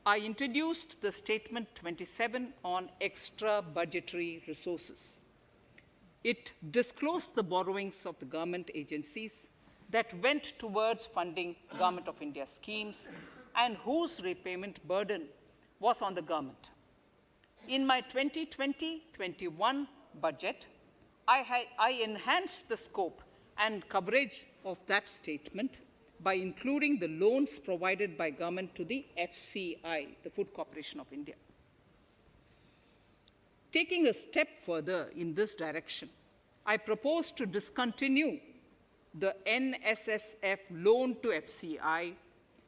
I introduced the Statement 27 on extra budgetary resources. It disclosed the borrowings of the government agencies that went towards funding Government of India schemes and whose repayment burden was on the government. In my 2020-21 budget, I enhanced the scope and coverage of that statement by including the loans provided by government to the FCI, the Food Corporation of India. Taking a step further in this direction, I propose to discontinue the NSSF loan to FCI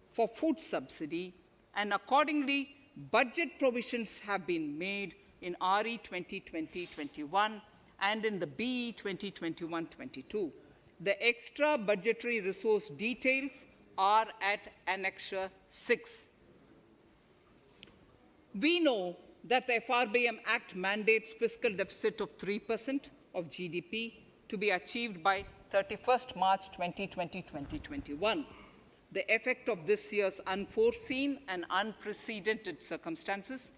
for food subsidy, and accordingly, budget provisions have been made in RE 2020-21 and in the BE 2021-22. The extra budgetary resource details are at Annexure 6. We know that the FRBM Act mandates fiscal deficit of 3% of GDP to be achieved by 31st March 2020-2021. The effect of this year's unforeseen and unprecedented circumstances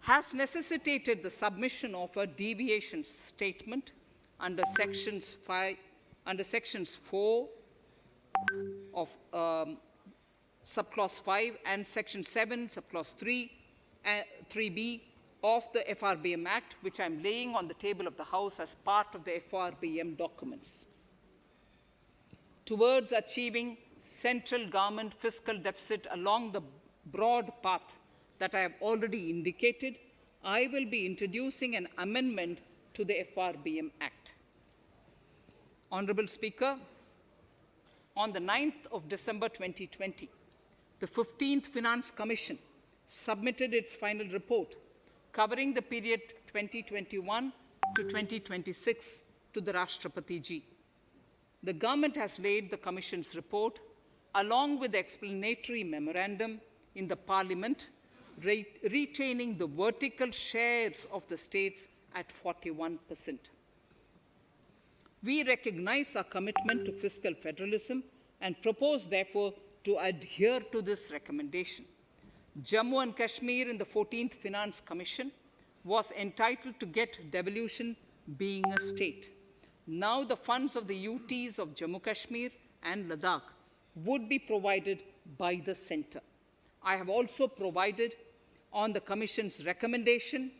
has necessitated the submission of a deviation statement under sections 4 of subclause 5 and section 7, subclause 3b of the FRBM Act, which I'm laying on the table of the House as part of the FRBM documents. Towards achieving central government fiscal deficit along the broad path that I have already indicated, I will be introducing an amendment to the FRBM Act. Honorable Speaker, on the 9th of December 2020, the 15th Finance Commission submitted its final report covering the period 2021 to 2026 to the Rashtrapati Ji. The government has laid the Commission's report along with the explanatory memorandum in the Parliament, retaining the vertical shares of the states at 41%. We recognize our commitment to fiscal federalism and propose, therefore, to adhere to this recommendation. Jammu and Kashmir in the 14th Finance Commission was entitled to get devolution being a state. Now the funds of the UTs of Jammu Kashmir and Ladakh would be provided by the centre. I have also provided on the Commission's recommendation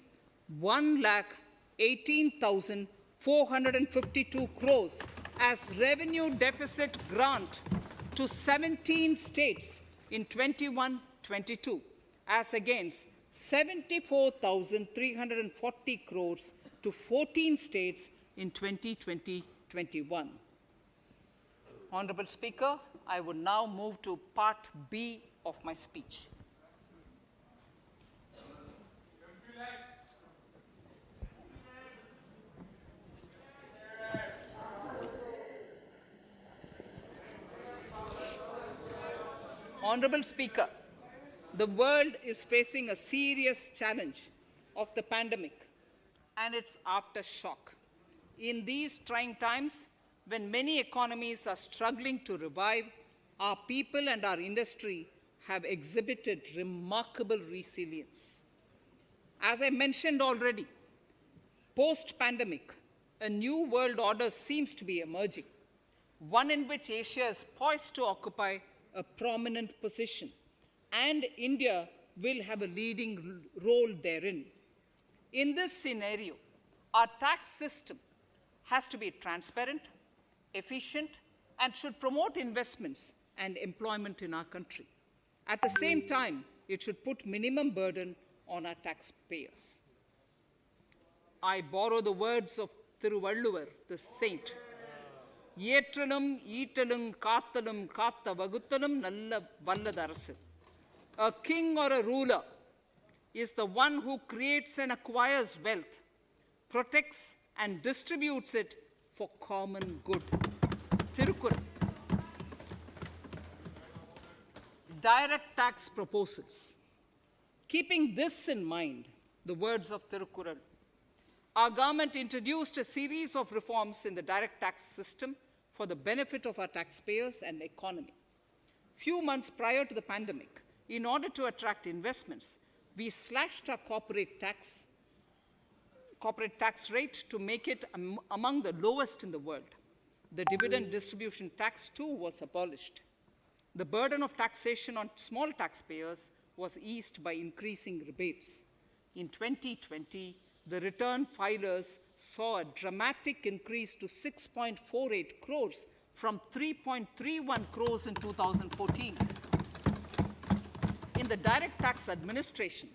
1,18,452 crores as revenue deficit grant to 17 states in 21-22, as against 74,340 crores to 14 states in 2020-21. Honorable Speaker, I would now move to Part B of my speech. Honorable Speaker, the world is facing a serious challenge of the pandemic and its aftershock. In these trying times, when many economies are struggling to revive, our people and our industry have exhibited remarkable resilience. As I mentioned already, post-pandemic, a new world order seems to be emerging, one in which Asia is poised to occupy a prominent position, and India will have a leading role therein. In this scenario, our tax system has to be transparent, efficient, and should promote investments and employment in our country. At the same time, it should put minimum burden on our taxpayers. I borrow the words of Thiruvalluvar, the saint. ஏற்றலும் ஈட்டலும் காத்தலும் காத்த வகுத்தலும் நல்ல வல்லதரசு. A king or a ruler is the one who creates and acquires wealth, protects and distributes it for common good. Tirukkural. Direct tax proposals. Keeping this in mind, the words of Tirukkural, our government introduced a series of reforms in the direct tax system for the benefit of our taxpayers and economy. Few months prior to the pandemic, in order to attract investments, we slashed our corporate tax rate to make it among the lowest in the world. The dividend distribution tax too was abolished. The burden of taxation on small taxpayers was eased by increasing rebates. In 2020, the return filers saw a dramatic increase to 6.48 crores from 3.31 crores in 2014. In the direct tax administration,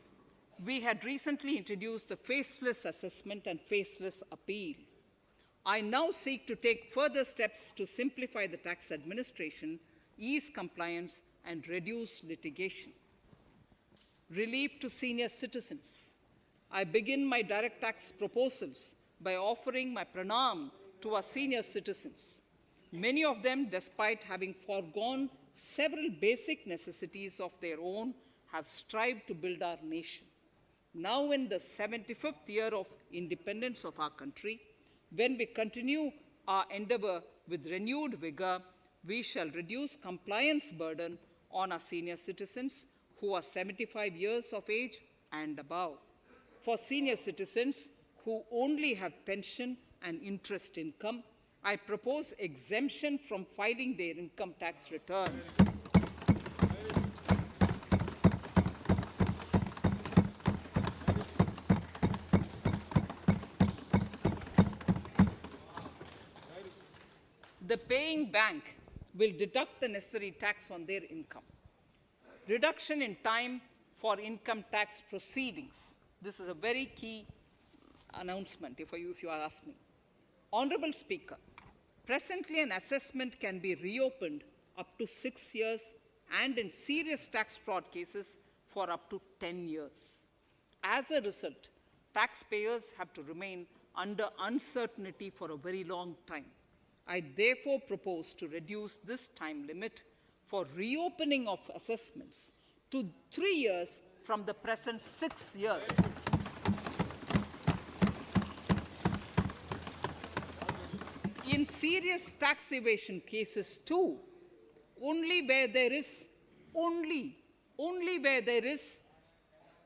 we had recently introduced the faceless assessment and faceless appeal. I now seek to take further steps to simplify the tax administration, ease compliance, and reduce litigation. Relief to senior citizens. I begin my direct tax proposals by offering my pranam to our senior citizens. Many of them, despite having foregone several basic necessities of their own, have strived to build our nation. Now, in the 75th year of independence of our country, when we continue our endeavor with renewed vigor, we shall reduce compliance burden on our senior citizens who are 75 years of age and above. For senior citizens who only have pension and interest income. I propose exemption from filing their income tax returns. The paying bank will deduct the necessary tax on their income. Reduction in time for income tax proceedings. This is a very key announcement, if you ask me. Honorable Speaker, presently an assessment can be reopened up to 6 years and in serious tax fraud cases for up to 10 years. As a result, taxpayers have to remain under uncertainty for a very long time. I therefore propose to reduce this time limit for reopening of assessments to 3 years from the present 6 years. In serious tax evasion cases too, only where there is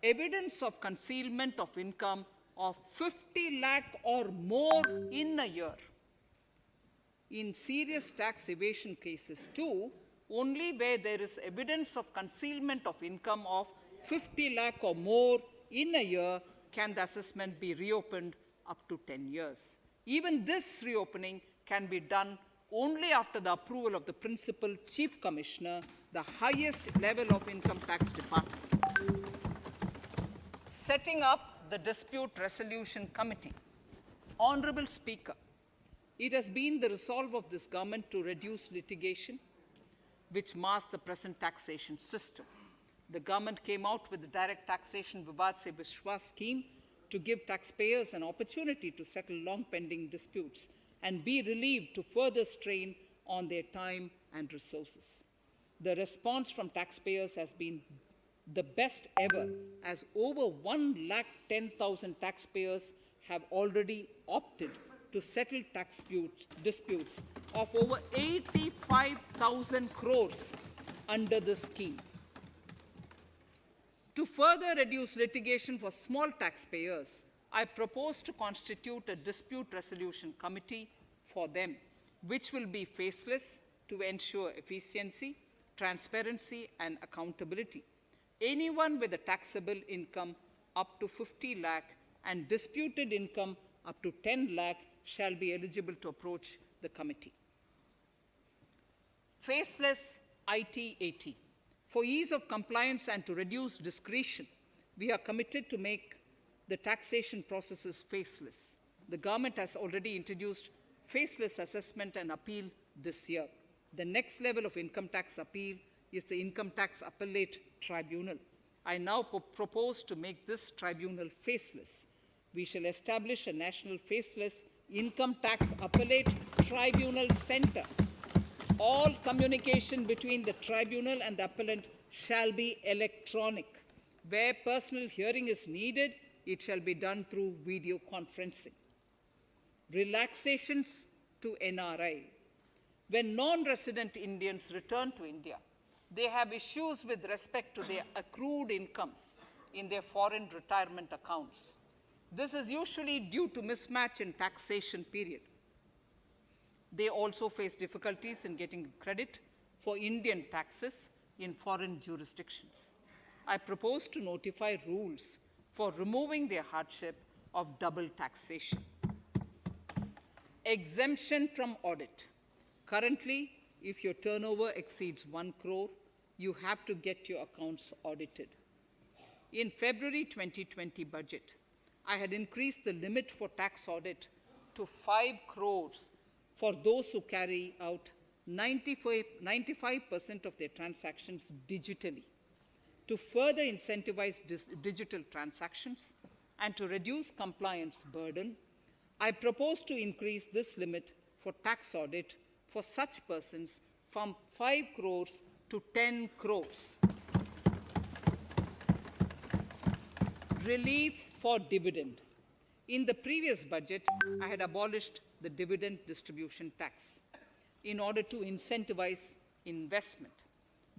evidence of concealment of income of 50 lakh or more in a year. In serious tax evasion cases too, only where there is evidence of concealment of income of 50 lakh or more in a year can the assessment be reopened up to 10 years. Even this reopening can be done only after the approval of the Principal Chief Commissioner, the highest level of Income Tax Department. Setting up the Dispute Resolution Committee. Honorable Speaker, it has been the resolve of this government to reduce litigation, which mars the present taxation system. The government came out with the Direct Taxation Vivad Se Vishwas scheme to give taxpayers an opportunity to settle long-pending disputes and be relieved to further strain on their time and resources. The response from taxpayers has been the best ever, as over 110,000 taxpayers have already opted to settle tax disputes of over 85,000 crores under the scheme. To further reduce litigation for small taxpayers, I propose to constitute a dispute resolution committee for them, which will be faceless to ensure efficiency, transparency, and accountability. Anyone with a taxable income up to 50 lakh and disputed income up to 10 lakh shall be eligible to approach the committee. Faceless IT-AT. For ease of compliance and to reduce discretion, we are committed to make the taxation processes faceless. The government has already introduced faceless assessment and appeal this year. The next level of income tax appeal is the Income Tax Appellate Tribunal. I now propose to make this tribunal faceless. We shall establish a national faceless Income Tax Appellate Tribunal Center. All communication between the tribunal and the appellant shall be electronic. Where personal hearing is needed, it shall be done through video conferencing. Relaxations to NRI. When non-resident Indians return to India, they have issues with respect to their accrued incomes in their foreign retirement accounts. This is usually due to mismatch in taxation period. They also face difficulties in getting credit for Indian taxes in foreign jurisdictions. I propose to notify rules for removing their hardship of double taxation. Exemption from audit. Currently, if your turnover exceeds 1 crore, you have to get your accounts audited. In February 2020 budget, I had increased the limit for tax audit to 5 crores for those who carry out 95% of their transactions digitally. To further incentivize digital transactions and to reduce compliance burden, I propose to increase this limit for tax audit for such persons from 5 crores to 10 crores. Relief for dividend. In the previous budget, I had abolished the dividend distribution tax in order to incentivize investment.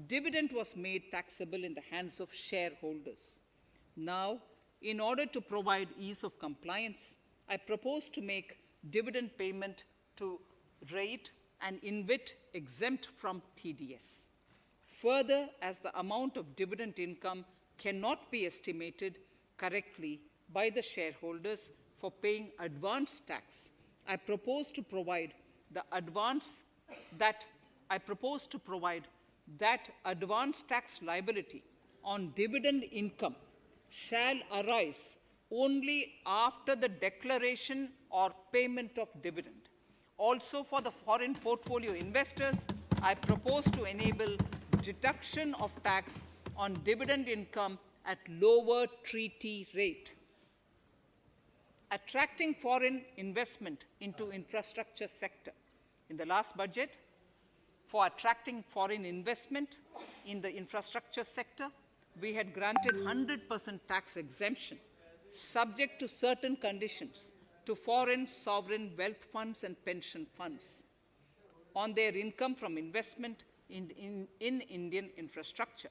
Dividend was made taxable in the hands of shareholders. Now, in order to provide ease of compliance, I propose to make dividend payment to rate and InvIT exempt from TDS. Further, as the amount of dividend income cannot be estimated correctly by the shareholders for paying advance tax, I propose to provide that advance tax liability on dividend income shall arise only after the declaration or payment of dividend. Also, for the foreign portfolio investors, I propose to enable deduction of tax on dividend income at lower treaty rate. Attracting foreign investment into infrastructure sector. In the last budget, for attracting foreign investment in the infrastructure sector, we had granted 100% tax exemption, subject to certain conditions, to foreign sovereign wealth funds and pension funds on their income from investment in Indian infrastructure.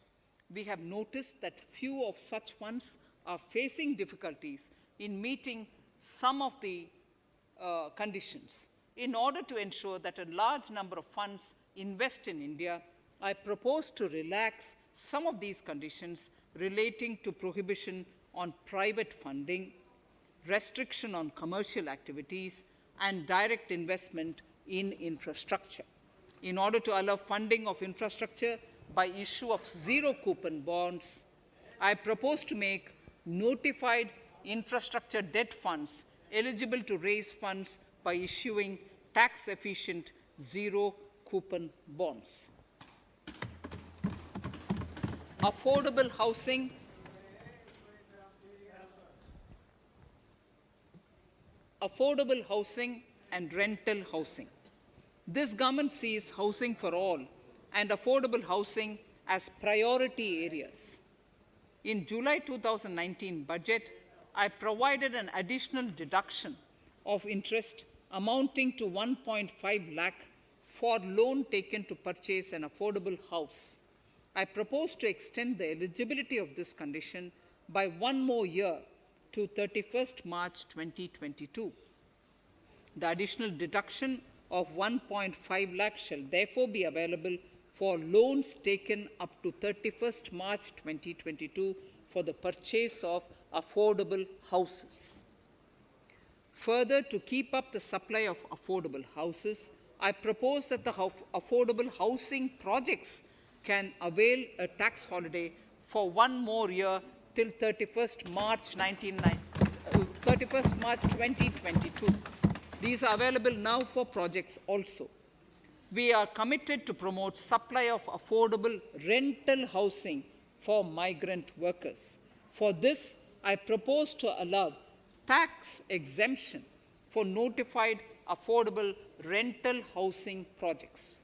We have noticed that few of such funds are facing difficulties in meeting some of the conditions. In order to ensure that a large number of funds invest in India, I propose to relax some of these conditions relating to prohibition on private funding, restriction on commercial activities, and direct investment in infrastructure. In order to allow funding of infrastructure by issue of zero-coupon bonds, I propose to make notified infrastructure debt funds eligible to raise funds by issuing tax-efficient zero-coupon bonds. Affordable housing. Affordable housing and rental housing. This government sees housing for all and affordable housing as priority areas. In July 2019 budget, I provided an additional deduction of interest amounting to 1.5 lakh for loan taken to purchase an affordable house. I propose to extend the eligibility of this condition by 1 more year to 31st March 2022. The additional deduction of 1.5 lakh shall therefore be available for loans taken up to 31st March 2022 for the purchase of affordable houses. Further, to keep up the supply of affordable houses, I propose that the affordable housing projects can avail a tax holiday for 1 more year till 31st March 2022. These are available now for projects also. We are committed to promote supply of affordable rental housing for migrant workers. For this, I propose to allow tax exemption for notified affordable rental housing projects.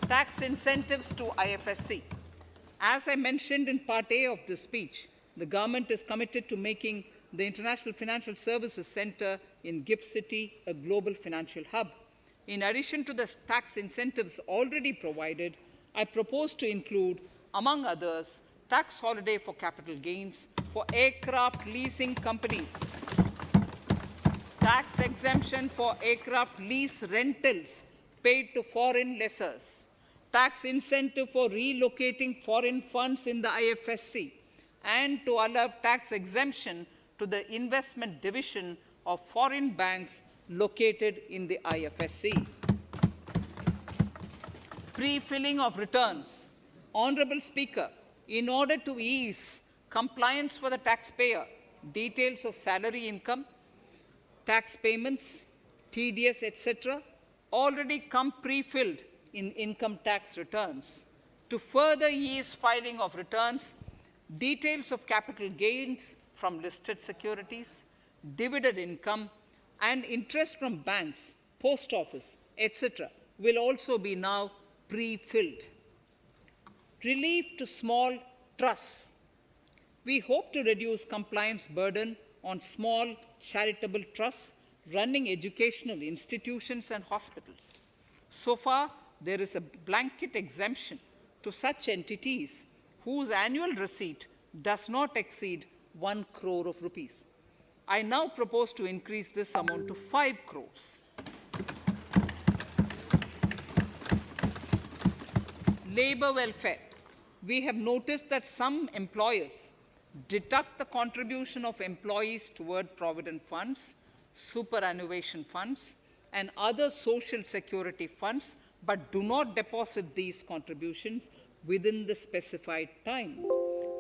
Tax incentives to IFSC. As I mentioned in Part A of this speech, the government is committed to making the International Financial Services Center in GIFT City a global financial hub. In addition to the tax incentives already provided, I propose to include, among others, tax holiday for capital gains for aircraft leasing companies, tax exemption for aircraft lease rentals paid to foreign lessors, tax incentive for relocating foreign funds in the IFSC, and to allow tax exemption to the investment division of foreign banks located in the IFSC. Pre-filling of returns. Honorable Speaker, in order to ease compliance for the taxpayer, details of salary income, tax payments, TDS, etc., already come pre-filled in income tax returns. To further ease filing of returns, details of capital gains from listed securities, dividend income, and interest from banks, post office, etc., will also be now pre-filled. Relief to small trusts. We hope to reduce compliance burden on small charitable trusts running educational institutions and hospitals. So far, there is a blanket exemption to such entities whose annual receipt does not exceed 1 crore of rupees. I now propose to increase this amount to 5 crores. Labor welfare. We have noticed that some employers deduct the contribution of employees toward provident funds, superannuation funds, and other social security funds, but do not deposit these contributions within the specified time.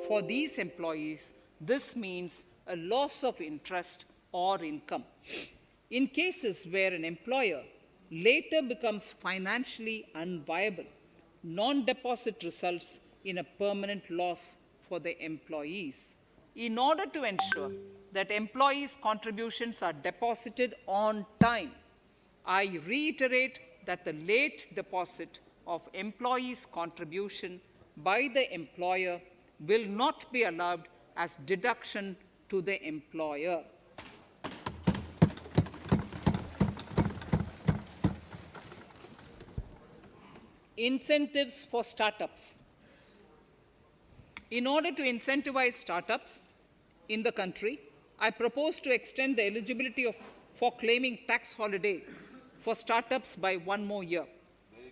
For these employees, this means a loss of interest or income. In cases where an employer later becomes financially unviable, non-deposit results in a permanent loss for the employees. In order to ensure that employees' contributions are deposited on time, I reiterate that the late deposit of employees' contribution by the employer will not be allowed as deduction to the employer. Incentives for startups. In order to incentivize startups in the country, I propose to extend the eligibility for claiming tax holiday for startups by 1 more year,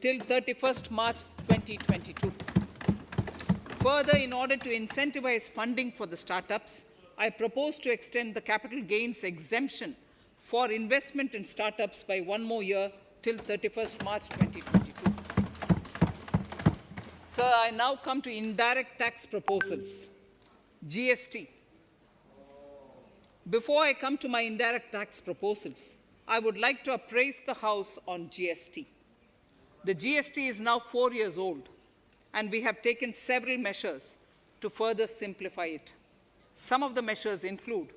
till 31st March 2022. Further, in order to incentivize funding for the startups, I propose to extend the capital gains exemption for investment in startups by 1 more year till 31st March 2022. Sir, I now come to indirect tax proposals. GST. Before I come to my indirect tax proposals, I would like to appraise the House on GST. The GST is now 4 years old, and we have taken several measures to further simplify it. Some of the measures include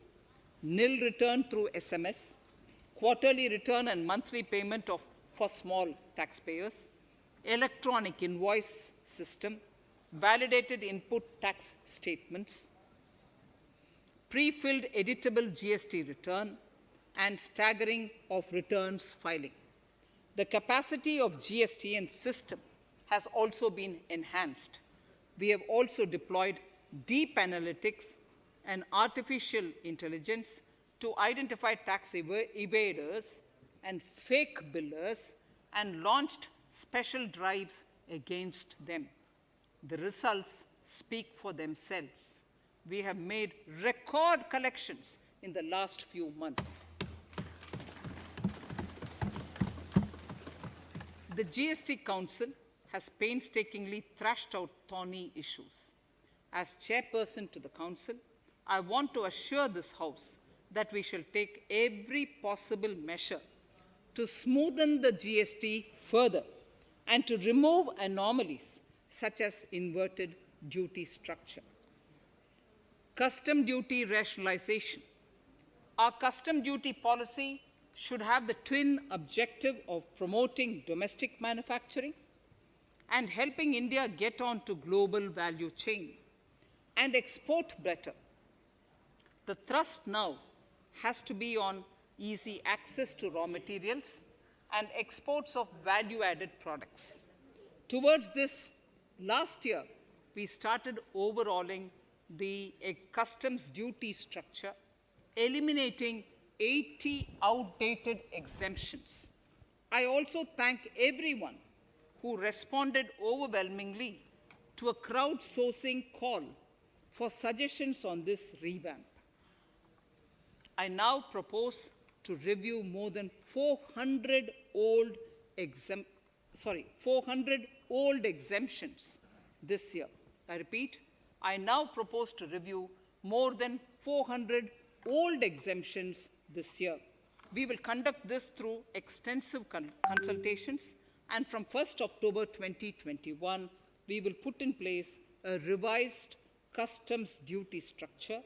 nil return through SMS, quarterly return and monthly payment for small taxpayers, electronic invoice system, validated input tax statements, pre-filled editable GST return, and staggering of returns filing. The capacity of GST and system has also been enhanced. We have also deployed deep analytics and artificial intelligence to identify tax evaders and fake billers and launched special drives against them. The results speak for themselves. We have made record collections in the last few months. The GST Council has painstakingly thrashed out thorny issues. As chairperson to the Council, I want to assure this House that we shall take every possible measure to smoothen the GST further and to remove anomalies such as inverted duty structure. Custom duty rationalization. Our custom duty policy should have the twin objective of promoting domestic manufacturing and helping India get on to global value chain and export better. The thrust now has to be on easy access to raw materials and exports of value-added products. Towards this, last year, we started overhauling the customs duty structure, eliminating 80 outdated exemptions. I also thank everyone who responded overwhelmingly to a crowdsourcing call for suggestions on this revamp. I now propose to review more than 400 old exemptions this year. I repeat, I now propose to review more than 400 old exemptions this year. We will conduct this through extensive consultations, and from 1st October 2021, we will put in place a revised customs duty structure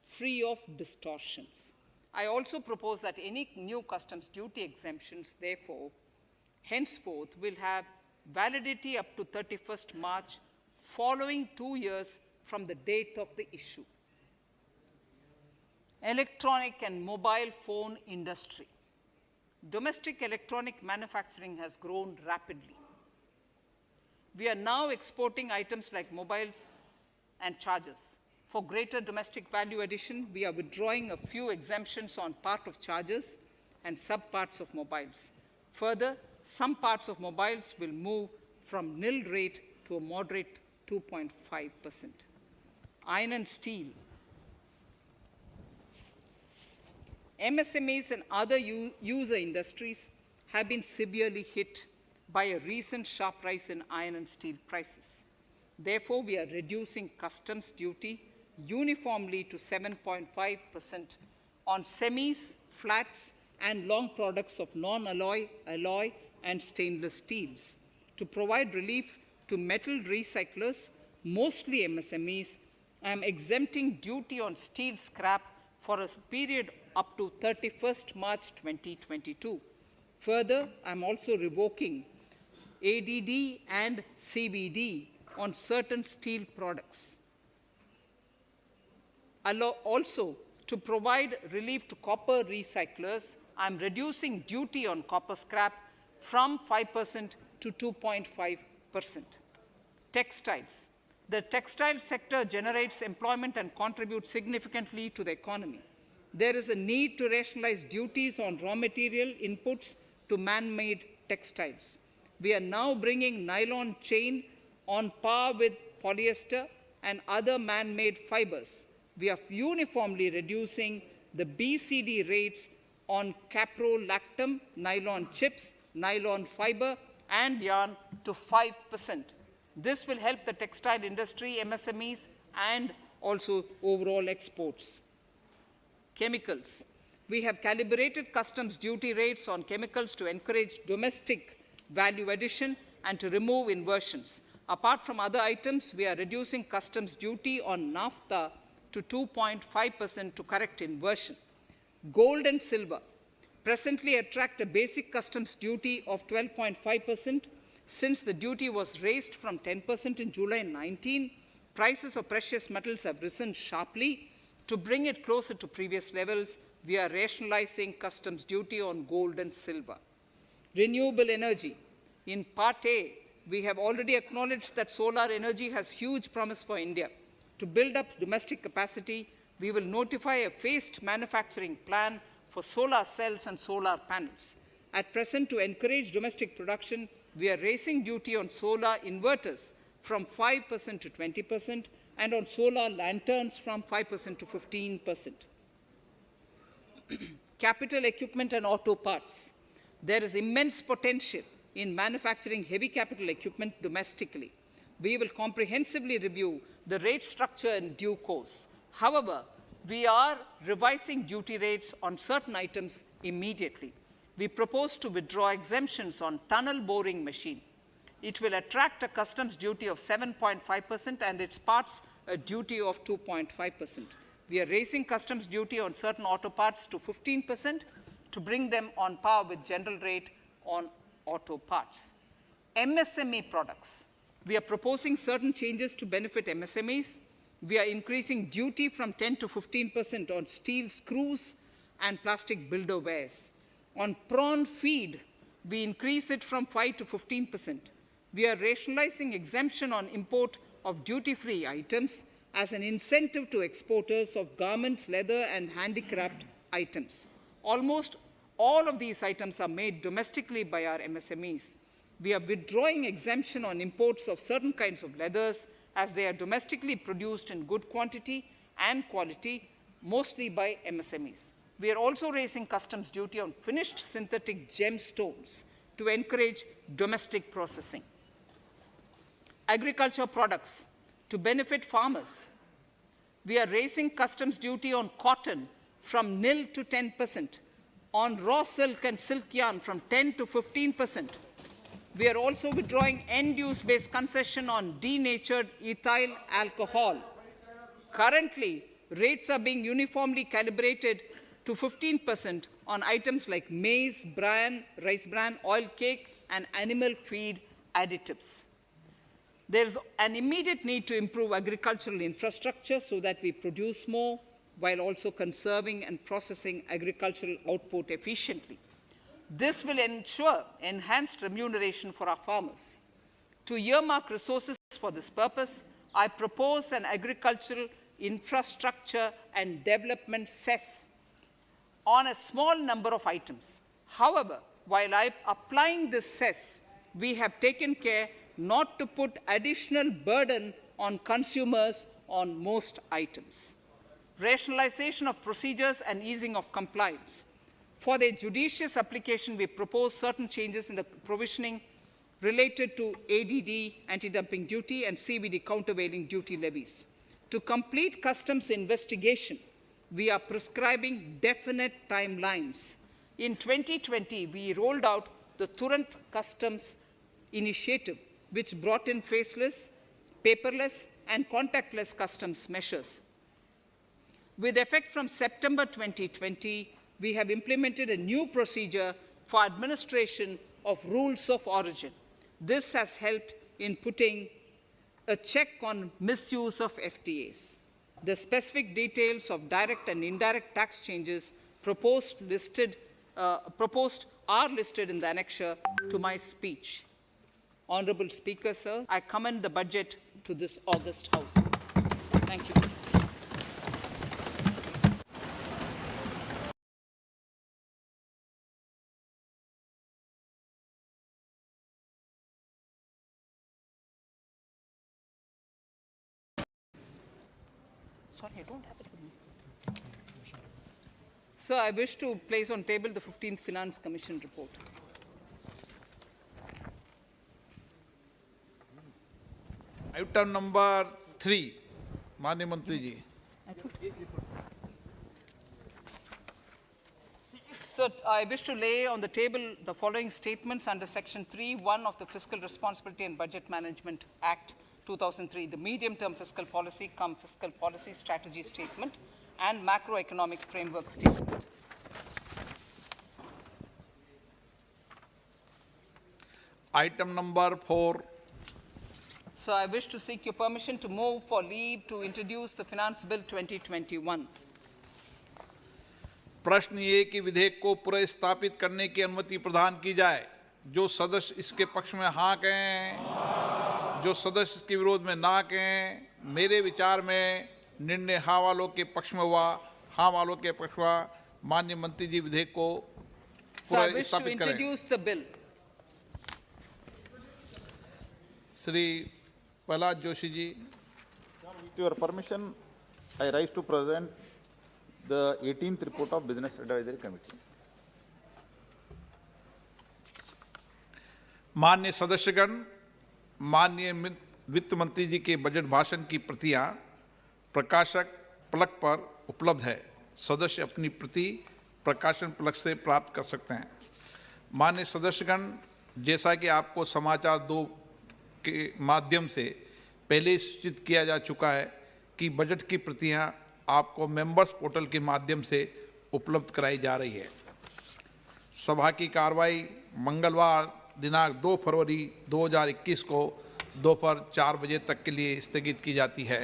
free of distortions. I also propose that any new customs duty exemptions, therefore, henceforth will have validity up to 31st March, following 2 years from the date of the issue. Electronic and mobile phone industry. Domestic electronic manufacturing has grown rapidly. We are now exporting items like mobiles and chargers, For greater domestic value addition, we are withdrawing a few exemptions on part of chargers and sub-parts of mobiles. Further, some parts of mobiles will move from nil rate to a moderate 2.5%. Iron and steel. MSMEs and other user industries have been severely hit by a recent sharp rise in iron and steel prices. Therefore, we are reducing customs duty uniformly to 7.5% on semis, flats, and long products of non-alloy, alloy, and stainless steels. To provide relief to metal recyclers, mostly MSMEs, I am exempting duty on steel scrap for a period up to 31st March 2022. Further, I am also revoking ADD and CVD on certain steel products. Also, to provide relief to copper recyclers, I am reducing duty on copper scrap from 5% to 2.5%. Textiles. The textile sector generates employment and contributes significantly to the economy. There is a need to rationalize duties on raw material inputs to man-made textiles. We are now bringing nylon chain on par with polyester and other man-made fibers. We are uniformly reducing the BCD rates on caprolactam, nylon chips, nylon fiber, and yarn to 5%. This will help the textile industry, MSMEs, and also overall exports. Chemicals. We have calibrated customs duty rates on chemicals to encourage domestic value addition and to remove inversions. Apart from other items, we are reducing customs duty on naphtha to 2.5% to correct inversion. Gold and silver presently attract a basic customs duty of 12.5%. Since the duty was raised from 10% in July 19, prices of precious metals have risen sharply. To bring it closer to previous levels, we are rationalizing customs duty on gold and silver. Renewable energy. In Part A, we have already acknowledged that solar energy has huge promise for India. To build up domestic capacity, we will notify a phased manufacturing plan for solar cells and solar panels. At present, to encourage domestic production, we are raising duty on solar inverters from 5% to 20% and on solar lanterns from 5% to 15%. Capital equipment and auto parts. There is immense potential in manufacturing heavy capital equipment domestically. We will comprehensively review the rate structure in due course. However, we are revising duty rates on certain items immediately. We propose to withdraw exemptions on tunnel boring machine. It will attract a customs duty of 7.5% and its parts a duty of 2.5%. We are raising customs duty on certain auto parts to 15% to bring them on par with general rate on auto parts. MSME products. We are proposing certain changes to benefit MSMEs. We are increasing duty from 10 to 15% on steel screws and plastic builder wares. On prawn feed, we increase it from 5 to 15%. We are rationalizing exemption on import of duty-free items as an incentive to exporters of garments, leather, and handicraft items. Almost all of these items are made domestically by our MSMEs. We are withdrawing exemption on imports of certain kinds of leathers as they are domestically produced in good quantity and quality, mostly by MSMEs. We are also raising customs duty on finished synthetic gemstones to encourage domestic processing. Agriculture products to benefit farmers. We are raising customs duty on cotton from nil to 10%, on raw silk and silk yarn from 10 to 15%. We are also withdrawing end-use-based concession on denatured ethyl alcohol. Currently, rates are being uniformly calibrated to 15% on items like maize, bran, rice bran, oil cake, and animal feed additives. There is an immediate need to improve agricultural infrastructure so that we produce more while also conserving and processing agricultural output efficiently. This will ensure enhanced remuneration for our farmers. To earmark resources for this purpose, I propose an agricultural infrastructure and development cess on a small number of items. However, while applying this cess, we have taken care not to put additional burden on consumers on most items. Rationalization of procedures and easing of compliance. For their judicious application, we propose certain changes in the provisioning related to ADD, anti-dumping duty, and CVD, countervailing duty levies. To complete customs investigation, we are prescribing definite timelines. In 2020, we rolled out the Turant Customs Initiative, which brought in faceless, paperless, and contactless customs measures. With effect from September 2020, we have implemented a new procedure for administration of rules of origin. This has helped in putting a check on misuse of FTAs. The specific details of direct and indirect tax changes proposed are listed in the annexure to my speech. Honorable Speaker, sir, I commend the budget to this august House. Thank you. Sorry, I don't have it with me. Sir, I wish to place on table the 15th Finance Commission report. Item number 3, माननीय मंत्री जी. So, I wish to lay on the table the following statements under Section 3(1) of the Fiscal Responsibility and Budget Management Act 2003, the medium-term fiscal policy, fiscal policy strategy statement, and macroeconomic framework statement. Item number 4. So, I wish to seek your permission to move for leave to introduce the Finance Bill 2021. प्रश्न ये कि विधेयक को पुनर्स्थापित करने की अनुमति प्रदान की जाए. जो सदस्य इसके पक्ष में हाँ कहें, जो सदस्य इसके विरोध में ना कहें. मेरे विचार में निर्णय हाँ वालों के पक्ष में हुआ, हाँ वालों के पक्ष हुआ. माननीय मंत्री जी विधेयक को पुनर्स्थापित करें. introduce the bill. Shri Prahlad Joshi ji. With your permission, I rise to present the 18th report of Business Advisory Committee. माननीय सदस्यगण, माननीय वित्त मंत्री जी के बजट भाषण की प्रतियां प्रकाशक पलक पर उपलब्ध है. सदस्य अपनी प्रति प्रकाशन पलक से प्राप्त कर सकते हैं. माननीय सदस्यगण, जैसा कि आपको समाचार 2 के माध्यम से पहले सूचित किया जा चुका है कि बजट की प्रतियां आपको मेंबर्स पोर्टल के माध्यम से उपलब्ध कराई जा रही है. सभा की कार्रवाई मंगलवार दिनांक 2 फरवरी 2021 को दोपहर 4 बजे तक के लिए स्थगित की जाती है.